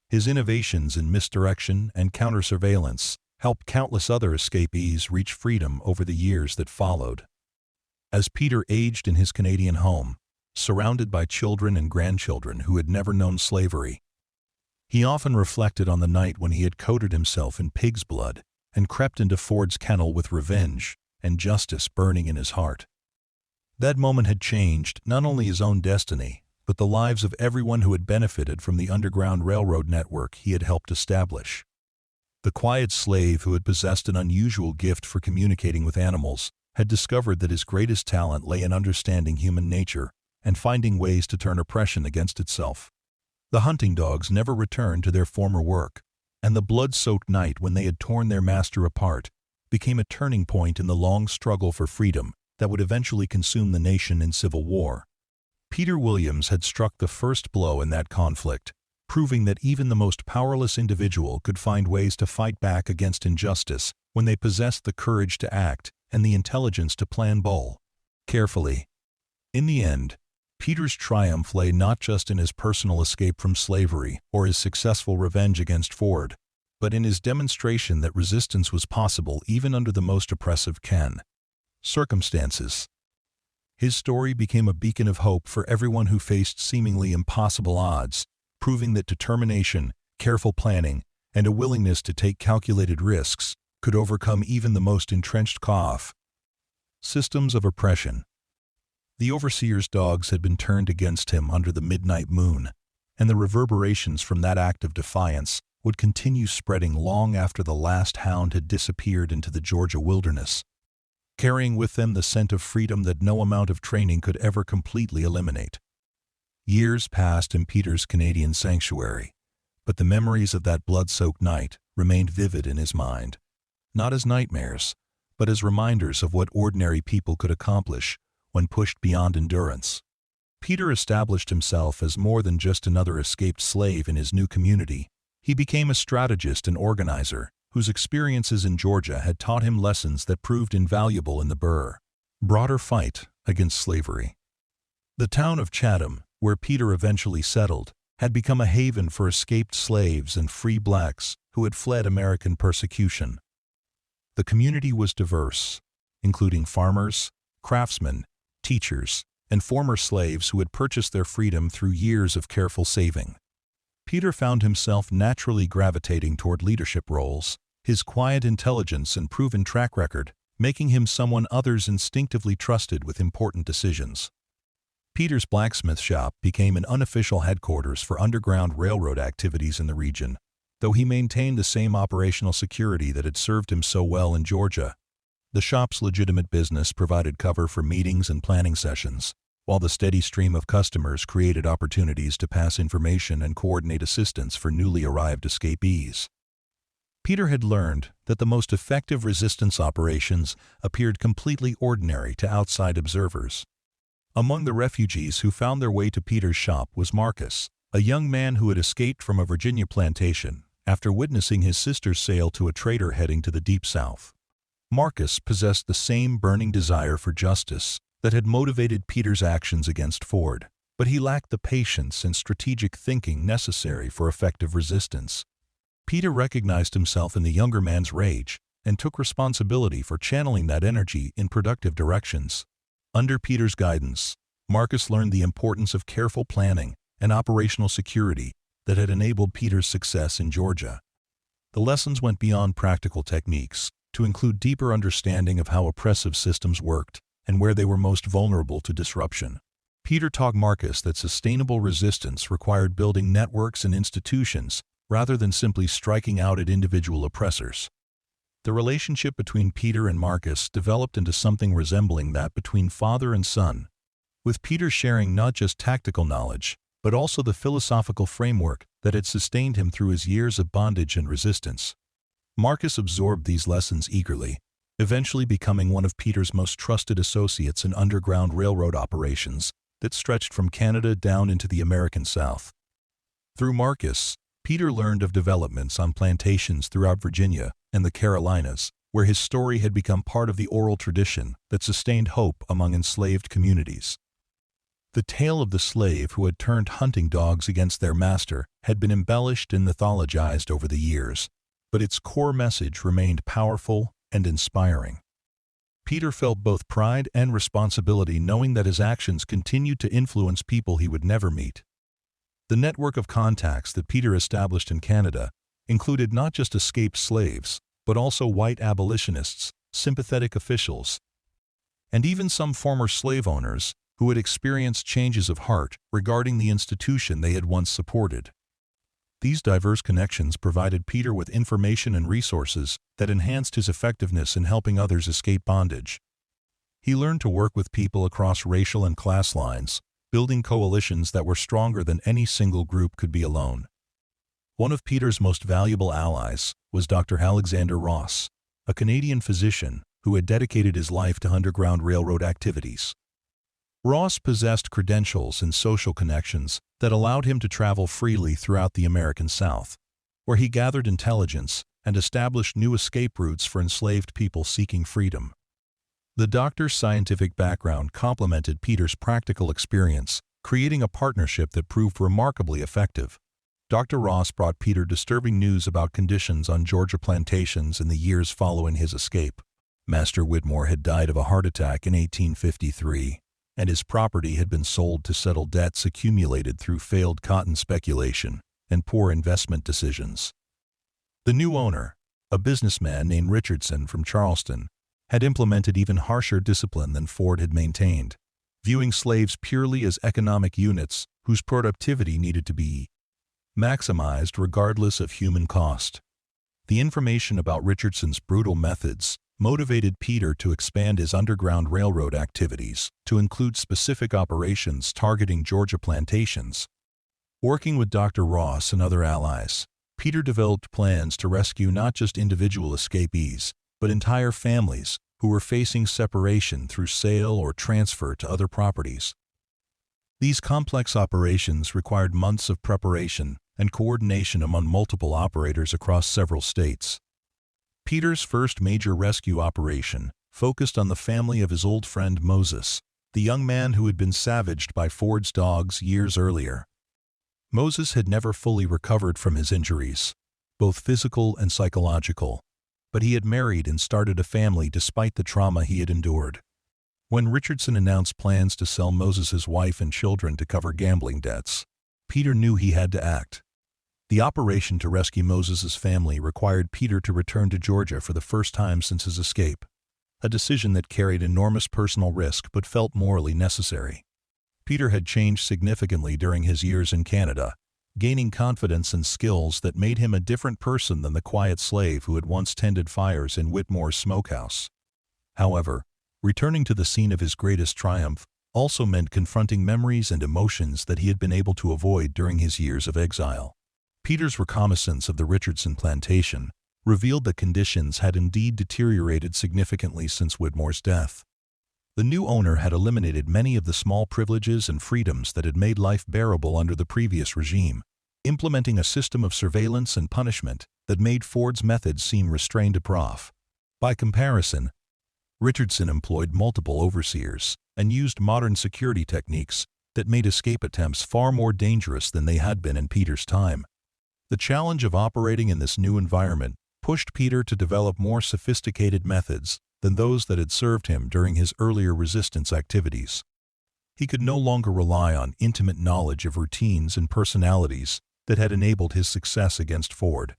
His innovations in misdirection and counter-surveillance helped countless other escapees reach freedom over the years that followed. As Peter aged in his Canadian home, surrounded by children and grandchildren who had never known slavery, he often reflected on the night when he had coated himself in pig's blood and crept into Ford's kennel with revenge and justice burning in his heart. That moment had changed not only his own destiny, but the lives of everyone who had benefited from the Underground Railroad network he had helped establish. The quiet slave who had possessed an unusual gift for communicating with animals had discovered that his greatest talent lay in understanding human nature and finding ways to turn oppression against itself. The hunting dogs never returned to their former work, and the blood-soaked night when they had torn their master apart became a turning point in the long struggle for freedom that would eventually consume the nation in civil war. Peter Williams had struck the first blow in that conflict, proving that even the most powerless individual could find ways to fight back against injustice when they possessed the courage to act and the intelligence to plan carefully. In the end, Peter's triumph lay not just in his personal escape from slavery or his successful revenge against Ford, but in his demonstration that resistance was possible even under the most oppressive circumstances. His story became a beacon of hope for everyone who faced seemingly impossible odds, proving that determination, careful planning, and a willingness to take calculated risks could overcome even the most entrenched systems of oppression. The overseer's dogs had been turned against him under the midnight moon, and the reverberations from that act of defiance would continue spreading long after the last hound had disappeared into the Georgia wilderness, carrying with them the scent of freedom that no amount of training could ever completely eliminate. Years passed in Peter's Canadian sanctuary, but the memories of that blood-soaked night remained vivid in his mind, not as nightmares, but as reminders of what ordinary people could accomplish when pushed beyond endurance. Peter established himself as more than just another escaped slave in his new community. He became a strategist and organizer whose experiences in Georgia had taught him lessons that proved invaluable in the broader fight against slavery. The town of Chatham, where Peter eventually settled, had become a haven for escaped slaves and free blacks who had fled American persecution. The community was diverse, including farmers, craftsmen, teachers, and former slaves who had purchased their freedom through years of careful saving. Peter found himself naturally gravitating toward leadership roles, his quiet intelligence and proven track record making him someone others instinctively trusted with important decisions. Peter's blacksmith shop became an unofficial headquarters for Underground Railroad activities in the region, though he maintained the same operational security that had served him so well in Georgia. The shop's legitimate business provided cover for meetings and planning sessions, while the steady stream of customers created opportunities to pass information and coordinate assistance for newly arrived escapees. Peter had learned that the most effective resistance operations appeared completely ordinary to outside observers. Among the refugees who found their way to Peter's shop was Marcus, a young man who had escaped from a Virginia plantation after witnessing his sister's sale to a trader heading to the Deep South. Marcus possessed the same burning desire for justice that had motivated Peter's actions against Ford, but he lacked the patience and strategic thinking necessary for effective resistance. Peter recognized himself in the younger man's rage and took responsibility for channeling that energy in productive directions. Under Peter's guidance, Marcus learned the importance of careful planning and operational security that had enabled Peter's success in Georgia. The lessons went beyond practical techniques to include deeper understanding of how oppressive systems worked and where they were most vulnerable to disruption. Peter taught Marcus that sustainable resistance required building networks and institutions rather than simply striking out at individual oppressors. The relationship between Peter and Marcus developed into something resembling that between father and son, with Peter sharing not just tactical knowledge, but also the philosophical framework that had sustained him through his years of bondage and resistance. Marcus absorbed these lessons eagerly, eventually becoming one of Peter's most trusted associates in Underground Railroad operations that stretched from Canada down into the American South. Through Marcus, Peter learned of developments on plantations throughout Virginia and the Carolinas, where his story had become part of the oral tradition that sustained hope among enslaved communities. The tale of the slave who had turned hunting dogs against their master had been embellished and mythologized over the years, but its core message remained powerful and inspiring. Peter felt both pride and responsibility knowing that his actions continued to influence people he would never meet. The network of contacts that Peter established in Canada included not just escaped slaves, but also white abolitionists, sympathetic officials, and even some former slave owners who had experienced changes of heart regarding the institution they had once supported. These diverse connections provided Peter with information and resources that enhanced his effectiveness in helping others escape bondage. He learned to work with people across racial and class lines, building coalitions that were stronger than any single group could be alone. One of Peter's most valuable allies was Dr. Alexander Ross, a Canadian physician who had dedicated his life to Underground Railroad activities. Ross possessed credentials and social connections that allowed him to travel freely throughout the American South, where he gathered intelligence and established new escape routes for enslaved people seeking freedom. The doctor's scientific background complemented Peter's practical experience, creating a partnership that proved remarkably effective. Dr. Ross brought Peter disturbing news about conditions on Georgia plantations in the years following his escape. Master Whitmore had died of a heart attack in 1853, and his property had been sold to settle debts accumulated through failed cotton speculation and poor investment decisions. The new owner, a businessman named Richardson from Charleston, had implemented even harsher discipline than Ford had maintained, viewing slaves purely as economic units whose productivity needed to be maximized regardless of human cost. The information about Richardson's brutal methods motivated Peter to expand his Underground Railroad activities to include specific operations targeting Georgia plantations. Working with Dr. Ross and other allies, Peter developed plans to rescue not just individual escapees, but entire families who were facing separation through sale or transfer to other properties. These complex operations required months of preparation and coordination among multiple operators across several states. Peter's first major rescue operation focused on the family of his old friend Moses, the young man who had been savaged by Ford's dogs years earlier. Moses had never fully recovered from his injuries, both physical and psychological, but he had married and started a family despite the trauma he had endured. When Richardson announced plans to sell Moses's wife and children to cover gambling debts, Peter knew he had to act. The operation to rescue Moses's family required Peter to return to Georgia for the first time since his escape, a decision that carried enormous personal risk but felt morally necessary. Peter had changed significantly during his years in Canada, gaining confidence and skills that made him a different person than the quiet slave who had once tended fires in Whitmore's smokehouse. However, returning to the scene of his greatest triumph also meant confronting memories and emotions that he had been able to avoid during his years of exile. Peter's reconnaissance of the Richardson plantation revealed that conditions had indeed deteriorated significantly since Whitmore's death. The new owner had eliminated many of the small privileges and freedoms that had made life bearable under the previous regime, implementing a system of surveillance and punishment that made Ford's methods seem restrained to prof. By comparison, Richardson employed multiple overseers and used modern security techniques that made escape attempts far more dangerous than they had been in Peter's time. The challenge of operating in this new environment pushed Peter to develop more sophisticated methods than those that had served him during his earlier resistance activities. He could no longer rely on intimate knowledge of routines and personalities that had enabled his success against Ford.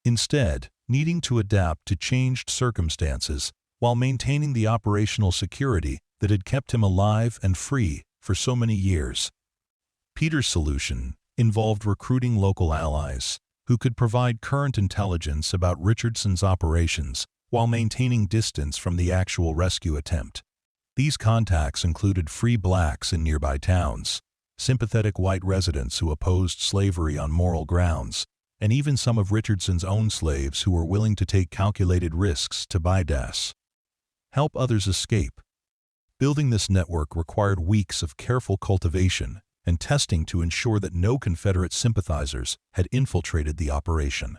Instead, needing to adapt to changed circumstances while maintaining the operational security that had kept him alive and free for so many years. Peter's solution involved recruiting local allies who could provide current intelligence about Richardson's operations while maintaining distance from the actual rescue attempt. These contacts included free blacks in nearby towns, sympathetic white residents who opposed slavery on moral grounds, and even some of Richardson's own slaves who were willing to take calculated risks to help others escape. Building this network required weeks of careful cultivation and testing to ensure that no Confederate sympathizers had infiltrated the operation.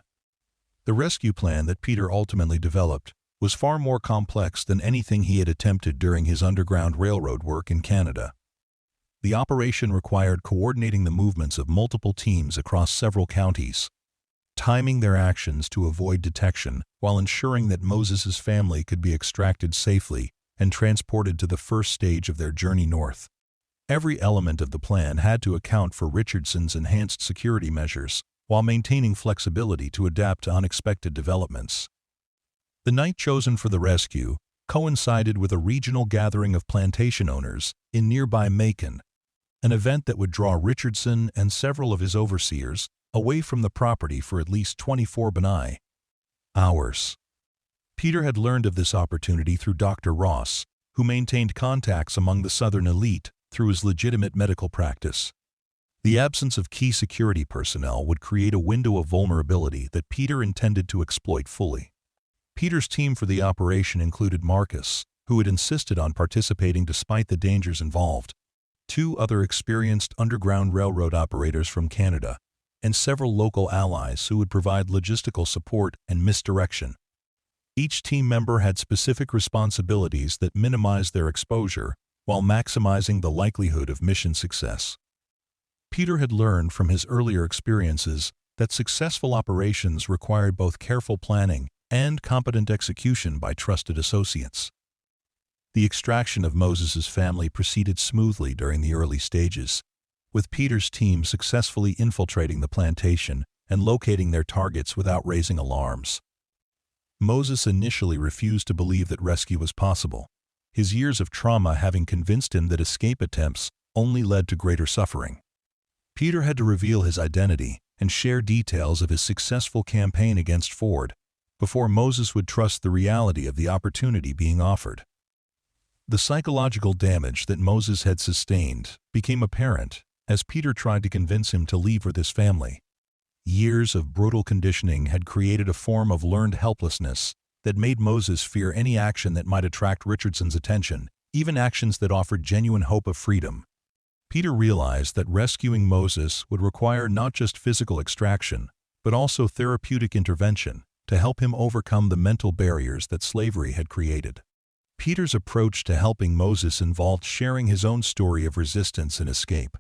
The rescue plan that Peter ultimately developed was far more complex than anything he had attempted during his Underground Railroad work in Canada. The operation required coordinating the movements of multiple teams across several counties, timing their actions to avoid detection while ensuring that Moses's family could be extracted safely and transported to the first stage of their journey north. Every element of the plan had to account for Richardson's enhanced security measures while maintaining flexibility to adapt to unexpected developments. The night chosen for the rescue coincided with a regional gathering of plantation owners in nearby Macon, an event that would draw Richardson and several of his overseers away from the property for at least 24 hours. Peter had learned of this opportunity through Dr. Ross, who maintained contacts among the Southern elite through his legitimate medical practice. The absence of key security personnel would create a window of vulnerability that Peter intended to exploit fully. Peter's team for the operation included Marcus, who had insisted on participating despite the dangers involved, 2 other experienced Underground Railroad operators from Canada, and several local allies who would provide logistical support and misdirection. Each team member had specific responsibilities that minimized their exposure while maximizing the likelihood of mission success. Peter had learned from his earlier experiences that successful operations required both careful planning and competent execution by trusted associates. The extraction of Moses's family proceeded smoothly during the early stages, with Peter's team successfully infiltrating the plantation and locating their targets without raising alarms. Moses initially refused to believe that rescue was possible, his years of trauma having convinced him that escape attempts only led to greater suffering. Peter had to reveal his identity and share details of his successful campaign against Ford before Moses would trust the reality of the opportunity being offered. The psychological damage that Moses had sustained became apparent as Peter tried to convince him to leave with his family. Years of brutal conditioning had created a form of learned helplessness that made Moses fear any action that might attract Richardson's attention, even actions that offered genuine hope of freedom. Peter realized that rescuing Moses would require not just physical extraction, but also therapeutic intervention to help him overcome the mental barriers that slavery had created. Peter's approach to helping Moses involved sharing his own story of resistance and escape,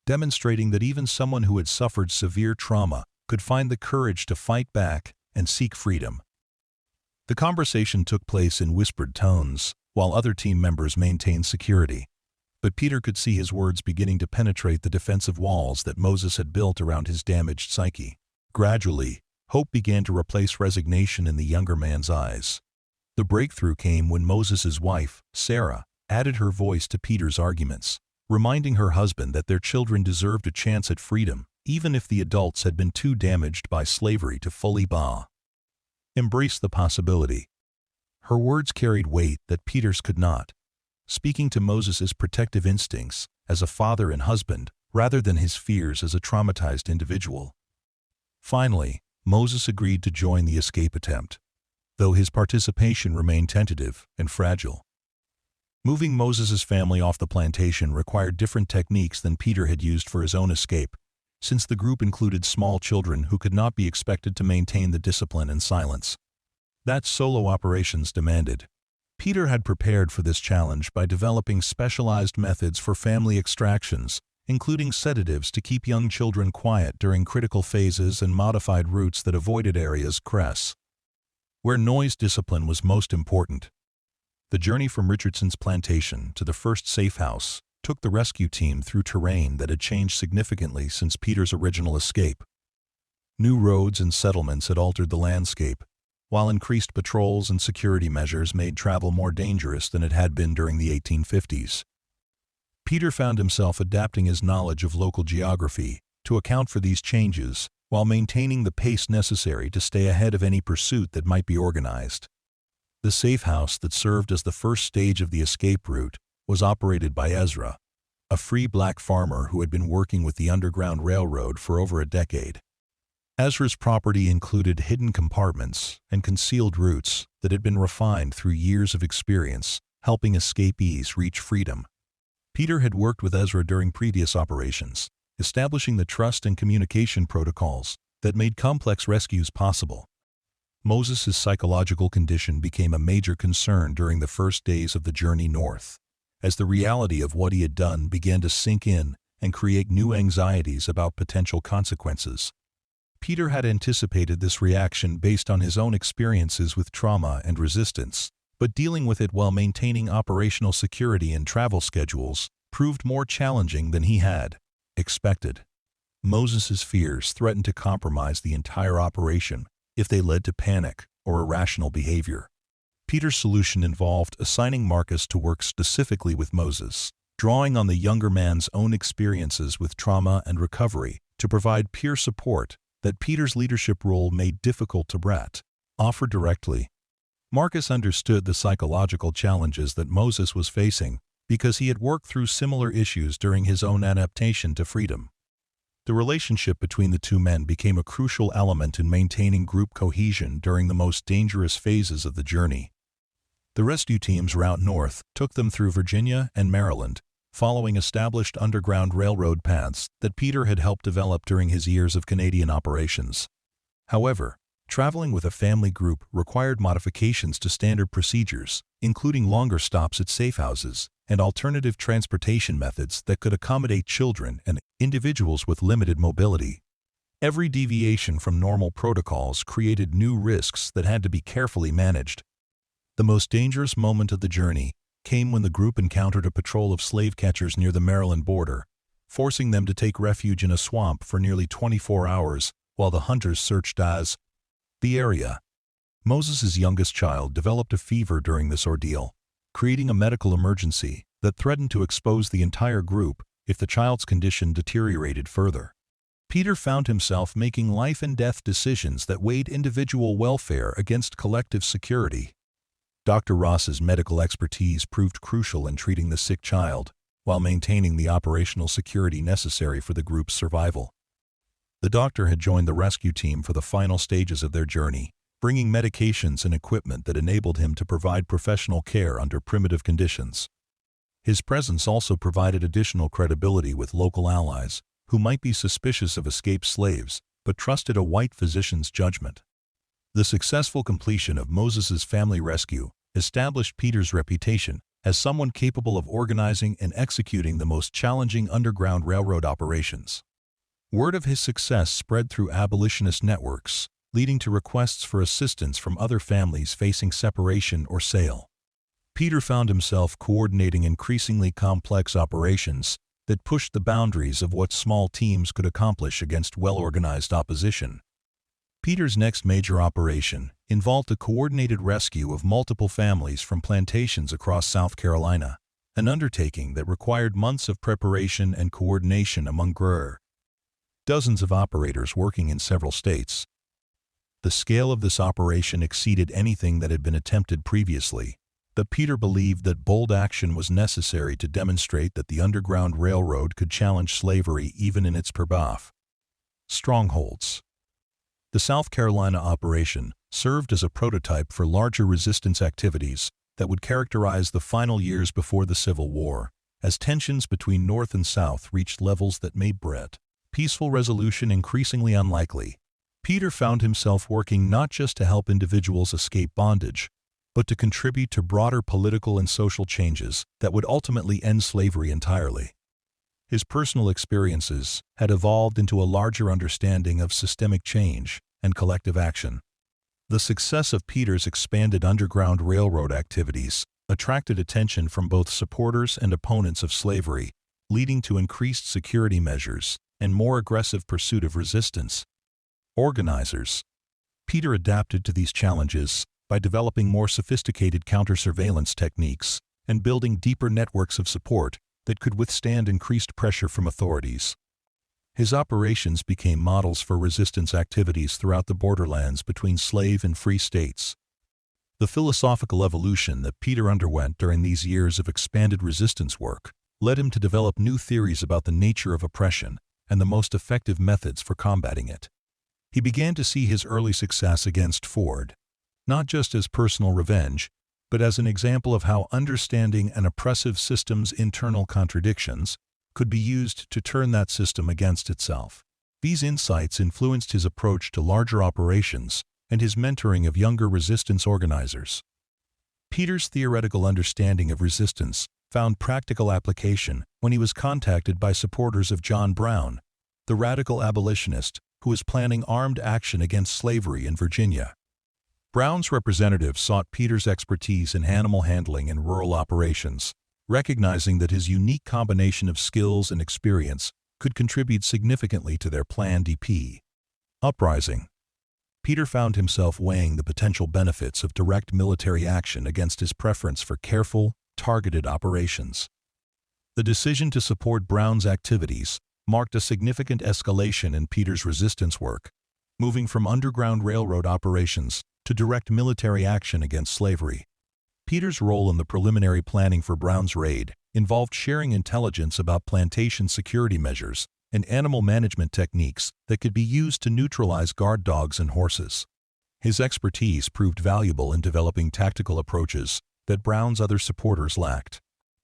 demonstrating that even someone who had suffered severe trauma could find the courage to fight back and seek freedom. The conversation took place in whispered tones, while other team members maintained security. But Peter could see his words beginning to penetrate the defensive walls that Moses had built around his damaged psyche. Gradually, hope began to replace resignation in the younger man's eyes. The breakthrough came when Moses's wife, Sarah, added her voice to Peter's arguments, reminding her husband that their children deserved a chance at freedom, even if the adults had been too damaged by slavery to fully embrace the possibility. Her words carried weight that Peter's could not, speaking to Moses's protective instincts as a father and husband rather than his fears as a traumatized individual. Finally, Moses agreed to join the escape attempt, though his participation remained tentative and fragile. Moving Moses's family off the plantation required different techniques than Peter had used for his own escape, since the group included small children who could not be expected to maintain the discipline and silence that solo operations demanded. Peter had prepared for this challenge by developing specialized methods for family extractions, including sedatives to keep young children quiet during critical phases and modified routes that avoided areas where noise discipline was most important. The journey from Richardson's plantation to the first safe house took the rescue team through terrain that had changed significantly since Peter's original escape. New roads and settlements had altered the landscape, while increased patrols and security measures made travel more dangerous than it had been during the 1850s. Peter found himself adapting his knowledge of local geography to account for these changes while maintaining the pace necessary to stay ahead of any pursuit that might be organized. The safe house that served as the first stage of the escape route was operated by Ezra, a free black farmer who had been working with the Underground Railroad for over a decade. Ezra's property included hidden compartments and concealed routes that had been refined through years of experience, helping escapees reach freedom. Peter had worked with Ezra during previous operations, establishing the trust and communication protocols that made complex rescues possible. Moses's psychological condition became a major concern during the first days of the journey north, as the reality of what he had done began to sink in and create new anxieties about potential consequences. Peter had anticipated this reaction based on his own experiences with trauma and resistance, but dealing with it while maintaining operational security and travel schedules proved more challenging than he had expected. Moses's fears threatened to compromise the entire operation if they led to panic or irrational behavior. Peter's solution involved assigning Marcus to work specifically with Moses, drawing on the younger man's own experiences with trauma and recovery to provide peer support that Peter's leadership role made difficult to offer directly. Marcus understood the psychological challenges that Moses was facing because he had worked through similar issues during his own adaptation to freedom. The relationship between the two men became a crucial element in maintaining group cohesion during the most dangerous phases of the journey. The rescue team's route north took them through Virginia and Maryland, following established Underground Railroad paths that Peter had helped develop during his years of Canadian operations. However, Traveling with a family group required modifications to standard procedures, including longer stops at safe houses and alternative transportation methods that could accommodate children and individuals with limited mobility. Every deviation from normal protocols created new risks that had to be carefully managed. The most dangerous moment of the journey came when the group encountered a patrol of slave catchers near the Maryland border, forcing them to take refuge in a swamp for nearly 24 hours while the hunters searched the area. Moses's youngest child developed a fever during this ordeal, creating a medical emergency that threatened to expose the entire group if the child's condition deteriorated further. Peter found himself making life-and-death decisions that weighed individual welfare against collective security. Dr. Ross's medical expertise proved crucial in treating the sick child, while maintaining the operational security necessary for the group's survival. The doctor had joined the rescue team for the final stages of their journey, bringing medications and equipment that enabled him to provide professional care under primitive conditions. His presence also provided additional credibility with local allies, who might be suspicious of escaped slaves, but trusted a white physician's judgment. The successful completion of Moses's family rescue established Peter's reputation as someone capable of organizing and executing the most challenging underground railroad operations. Word of his success spread through abolitionist networks, leading to requests for assistance from other families facing separation or sale. Peter found himself coordinating increasingly complex operations that pushed the boundaries of what small teams could accomplish against well-organized opposition. Peter's next major operation involved a coordinated rescue of multiple families from plantations across South Carolina, an undertaking that required months of preparation and coordination among dozens of operators working in several states. The scale of this operation exceeded anything that had been attempted previously, but Peter believed that bold action was necessary to demonstrate that the Underground Railroad could challenge slavery even in its strongholds. The South Carolina operation served as a prototype for larger resistance activities that would characterize the final years before the Civil War, as tensions between North and South reached levels that made peaceful resolution increasingly unlikely. Peter found himself working not just to help individuals escape bondage, but to contribute to broader political and social changes that would ultimately end slavery entirely. His personal experiences had evolved into a larger understanding of systemic change and collective action. The success of Peter's expanded Underground Railroad activities attracted attention from both supporters and opponents of slavery, leading to increased security measures and more aggressive pursuit of resistance. Organizers. Peter adapted to these challenges by developing more sophisticated counter-surveillance techniques and building deeper networks of support that could withstand increased pressure from authorities. His operations became models for resistance activities throughout the borderlands between slave and free states. The philosophical evolution that Peter underwent during these years of expanded resistance work led him to develop new theories about the nature of oppression and the most effective methods for combating it. He began to see his early success against Ford, not just as personal revenge, but as an example of how understanding an oppressive system's internal contradictions could be used to turn that system against itself. These insights influenced his approach to larger operations and his mentoring of younger resistance organizers. Peter's theoretical understanding of resistance found practical application when he was contacted by supporters of John Brown, the radical abolitionist who was planning armed action against slavery in Virginia. Brown's representatives sought Peter's expertise in animal handling and rural operations, recognizing that his unique combination of skills and experience could contribute significantly to their planned uprising. Peter found himself weighing the potential benefits of direct military action against his preference for careful, targeted operations. The decision to support Brown's activities marked a significant escalation in Peter's resistance work, moving from Underground Railroad operations to direct military action against slavery. Peter's role in the preliminary planning for Brown's raid involved sharing intelligence about plantation security measures and animal management techniques that could be used to neutralize guard dogs and horses. His expertise proved valuable in developing tactical approaches that Brown's other supporters lacked.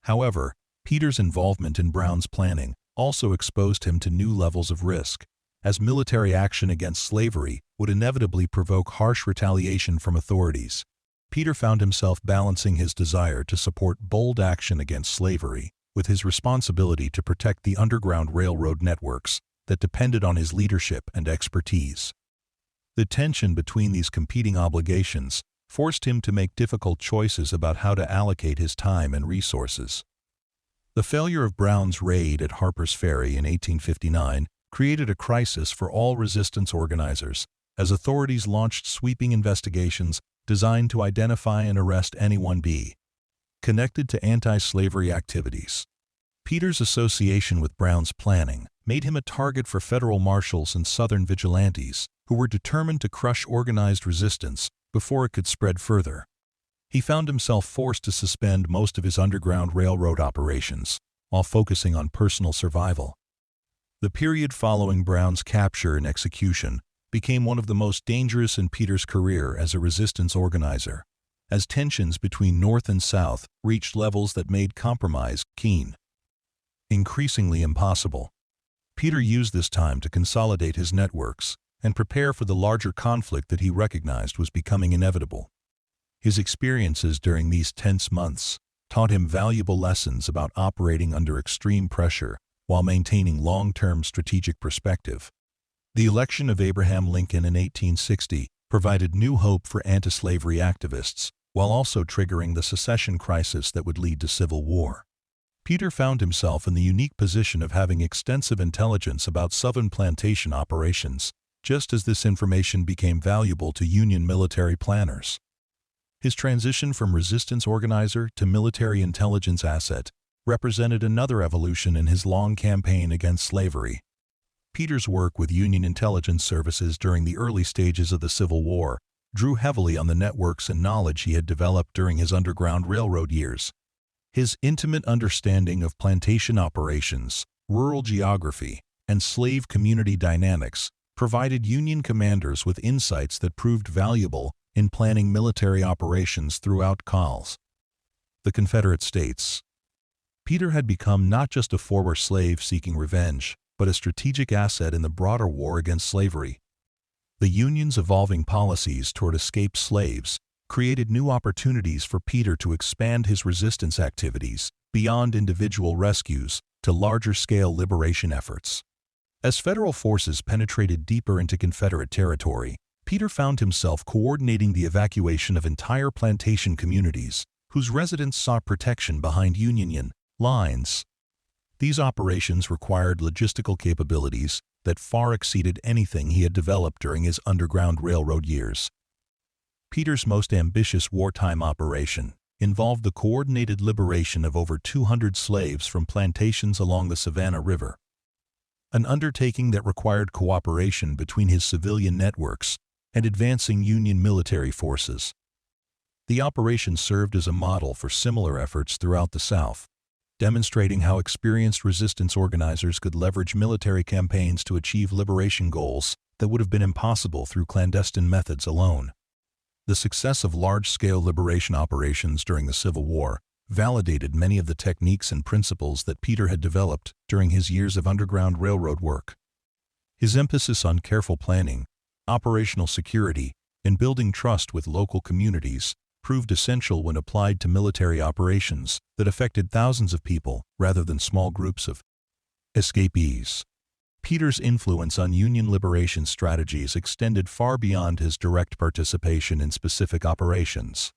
However, Peter's involvement in Brown's planning also exposed him to new levels of risk, as military action against slavery would inevitably provoke harsh retaliation from authorities. Peter found himself balancing his desire to support bold action against slavery with his responsibility to protect the Underground Railroad networks that depended on his leadership and expertise. The tension between these competing obligations forced him to make difficult choices about how to allocate his time and resources. The failure of Brown's raid at Harper's Ferry in 1859 created a crisis for all resistance organizers, as authorities launched sweeping investigations designed to identify and arrest anyone connected to anti-slavery activities. Peter's association with Brown's planning made him a target for federal marshals and Southern vigilantes who were determined to crush organized resistance before it could spread further. He found himself forced to suspend most of his Underground Railroad operations while focusing on personal survival. The period following Brown's capture and execution became one of the most dangerous in Peter's career as a resistance organizer, as tensions between North and South reached levels that made compromise increasingly impossible. Peter used this time to consolidate his networks and prepare for the larger conflict that he recognized was becoming inevitable. His experiences during these tense months taught him valuable lessons about operating under extreme pressure while maintaining long-term strategic perspective. The election of Abraham Lincoln in 1860 provided new hope for anti-slavery activists, while also triggering the secession crisis that would lead to civil war. Peter found himself in the unique position of having extensive intelligence about Southern plantation operations, just as this information became valuable to Union military planners. His transition from resistance organizer to military intelligence asset represented another evolution in his long campaign against slavery. Peter's work with Union intelligence services during the early stages of the Civil War drew heavily on the networks and knowledge he had developed during his Underground Railroad years. His intimate understanding of plantation operations, rural geography, and slave community dynamics provided Union commanders with insights that proved valuable in planning military operations throughout the Confederate States. Peter had become not just a former slave seeking revenge, but a strategic asset in the broader war against slavery. The Union's evolving policies toward escaped slaves created new opportunities for Peter to expand his resistance activities beyond individual rescues to larger-scale liberation efforts. As federal forces penetrated deeper into Confederate territory, Peter found himself coordinating the evacuation of entire plantation communities whose residents sought protection behind Union lines. These operations required logistical capabilities that far exceeded anything he had developed during his Underground Railroad years. Peter's most ambitious wartime operation involved the coordinated liberation of over 200 slaves from plantations along the Savannah River, an undertaking that required cooperation between his civilian networks and advancing Union military forces. The operation served as a model for similar efforts throughout the South, demonstrating how experienced resistance organizers could leverage military campaigns to achieve liberation goals that would have been impossible through clandestine methods alone. The success of large-scale liberation operations during the Civil War validated many of the techniques and principles that Peter had developed during his years of Underground Railroad work. His emphasis on careful planning, operational security, and building trust with local communities proved essential when applied to military operations that affected thousands of people rather than small groups of escapees. Peter's influence on Union liberation strategies extended far beyond his direct participation in specific operations.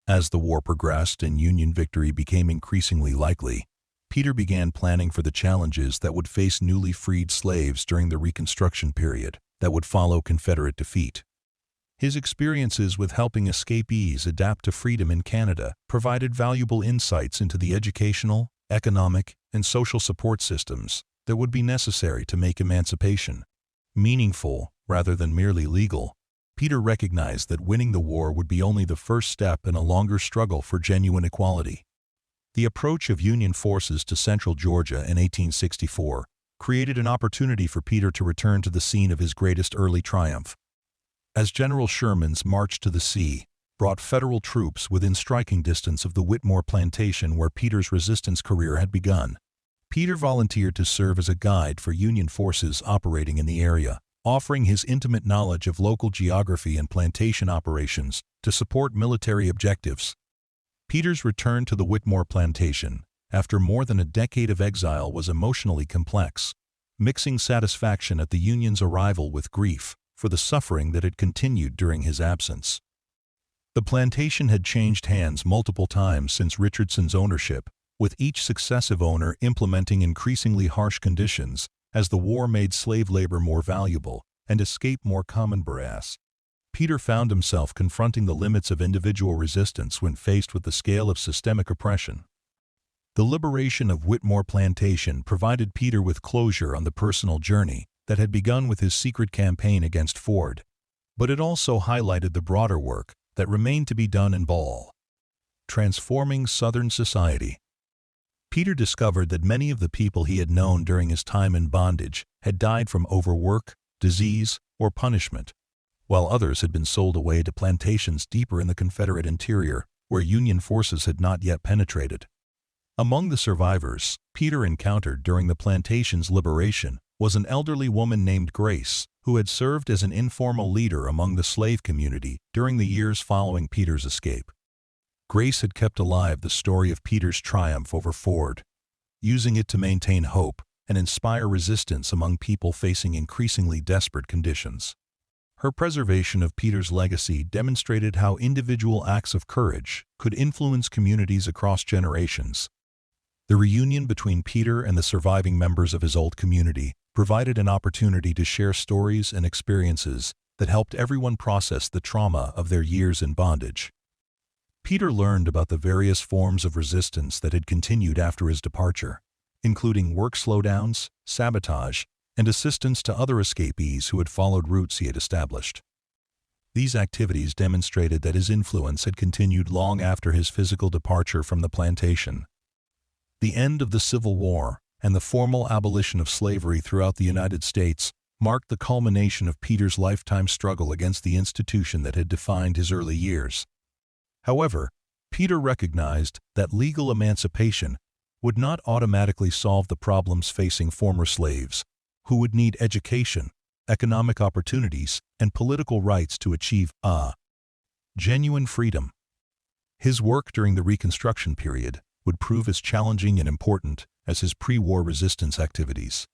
As the war progressed and Union victory became increasingly likely, Peter began planning for the challenges that would face newly freed slaves during the Reconstruction period that would follow Confederate defeat. His experiences with helping escapees adapt to freedom in Canada provided valuable insights into the educational, economic, and social support systems that would be necessary to make emancipation meaningful rather than merely legal. Peter recognized that winning the war would be only the first step in a longer struggle for genuine equality. The approach of Union forces to central Georgia in 1864 created an opportunity for Peter to return to the scene of his greatest early triumph. As General Sherman's march to the sea brought federal troops within striking distance of the Whitmore plantation where Peter's resistance career had begun, Peter volunteered to serve as a guide for Union forces operating in the area, offering his intimate knowledge of local geography and plantation operations to support military objectives. Peter's return to the Whitmore plantation, after more than a decade of exile, was emotionally complex, mixing satisfaction at the Union's arrival with grief for the suffering that had continued during his absence. The plantation had changed hands multiple times since Richardson's ownership, with each successive owner implementing increasingly harsh conditions as the war made slave labor more valuable and escape more commonplace. Peter found himself confronting the limits of individual resistance when faced with the scale of systemic oppression. The liberation of Whitmore Plantation provided Peter with closure on the personal journey that had begun with his secret campaign against Ford, but it also highlighted the broader work that remained to be done in Ball. Transforming Southern society. Peter discovered that many of the people he had known during his time in bondage had died from overwork, disease, or punishment, while others had been sold away to plantations deeper in the Confederate interior where Union forces had not yet penetrated. Among the survivors Peter encountered during the plantation's liberation was an elderly woman named Grace, who had served as an informal leader among the slave community during the years following Peter's escape. Grace had kept alive the story of Peter's triumph over Ford, using it to maintain hope and inspire resistance among people facing increasingly desperate conditions. Her preservation of Peter's legacy demonstrated how individual acts of courage could influence communities across generations. The reunion between Peter and the surviving members of his old community provided an opportunity to share stories and experiences that helped everyone process the trauma of their years in bondage. Peter learned about the various forms of resistance that had continued after his departure, including work slowdowns, sabotage, and assistance to other escapees who had followed routes he had established. These activities demonstrated that his influence had continued long after his physical departure from the plantation. The end of the Civil War and the formal abolition of slavery throughout the United States marked the culmination of Peter's lifetime struggle against the institution that had defined his early years. However, Peter recognized that legal emancipation would not automatically solve the problems facing former slaves, who would need education, economic opportunities, and political rights to achieve genuine freedom. His work during the Reconstruction period would prove as challenging and important as his pre-war resistance activities.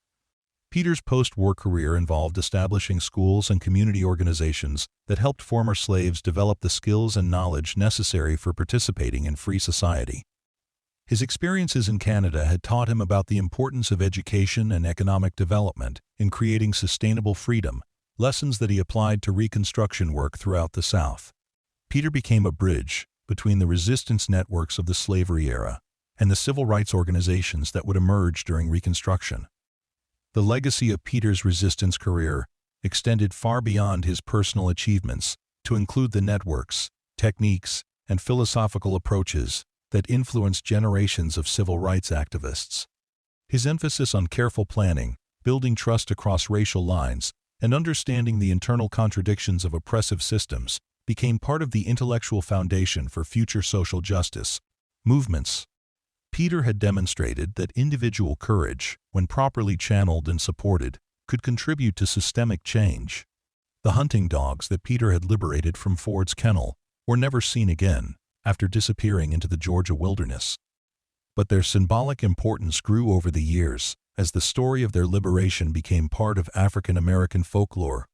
Peter's post-war career involved establishing schools and community organizations that helped former slaves develop the skills and knowledge necessary for participating in free society. His experiences in Canada had taught him about the importance of education and economic development in creating sustainable freedom, lessons that he applied to Reconstruction work throughout the South. Peter became a bridge between the resistance networks of the slavery era and the civil rights organizations that would emerge during Reconstruction. The legacy of Peter's resistance career extended far beyond his personal achievements to include the networks, techniques, and philosophical approaches that influenced generations of civil rights activists. His emphasis on careful planning, building trust across racial lines, and understanding the internal contradictions of oppressive systems became part of the intellectual foundation for future social justice movements. Peter had demonstrated that individual courage, when properly channeled and supported, could contribute to systemic change. The hunting dogs that Peter had liberated from Ford's kennel were never seen again after disappearing into the Georgia wilderness. But their symbolic importance grew over the years as the story of their liberation became part of African American folklore.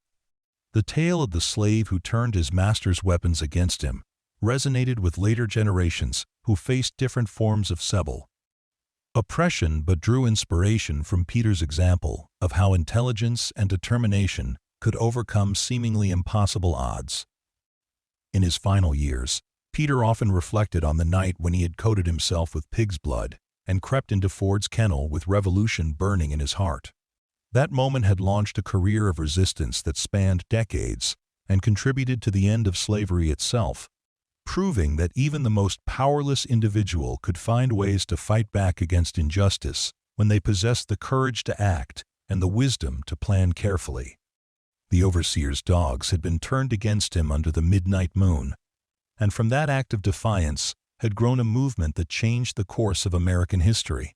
The tale of the slave who turned his master's weapons against him resonated with later generations who faced different forms of civil oppression but drew inspiration from Peter's example of how intelligence and determination could overcome seemingly impossible odds. In his final years, Peter often reflected on the night when he had coated himself with pig's blood and crept into Ford's kennel with revolution burning in his heart. That moment had launched a career of resistance that spanned decades and contributed to the end of slavery itself, proving that even the most powerless individual could find ways to fight back against injustice when they possessed the courage to act and the wisdom to plan carefully. The overseer's dogs had been turned against him under the midnight moon, and from that act of defiance had grown a movement that changed the course of American history.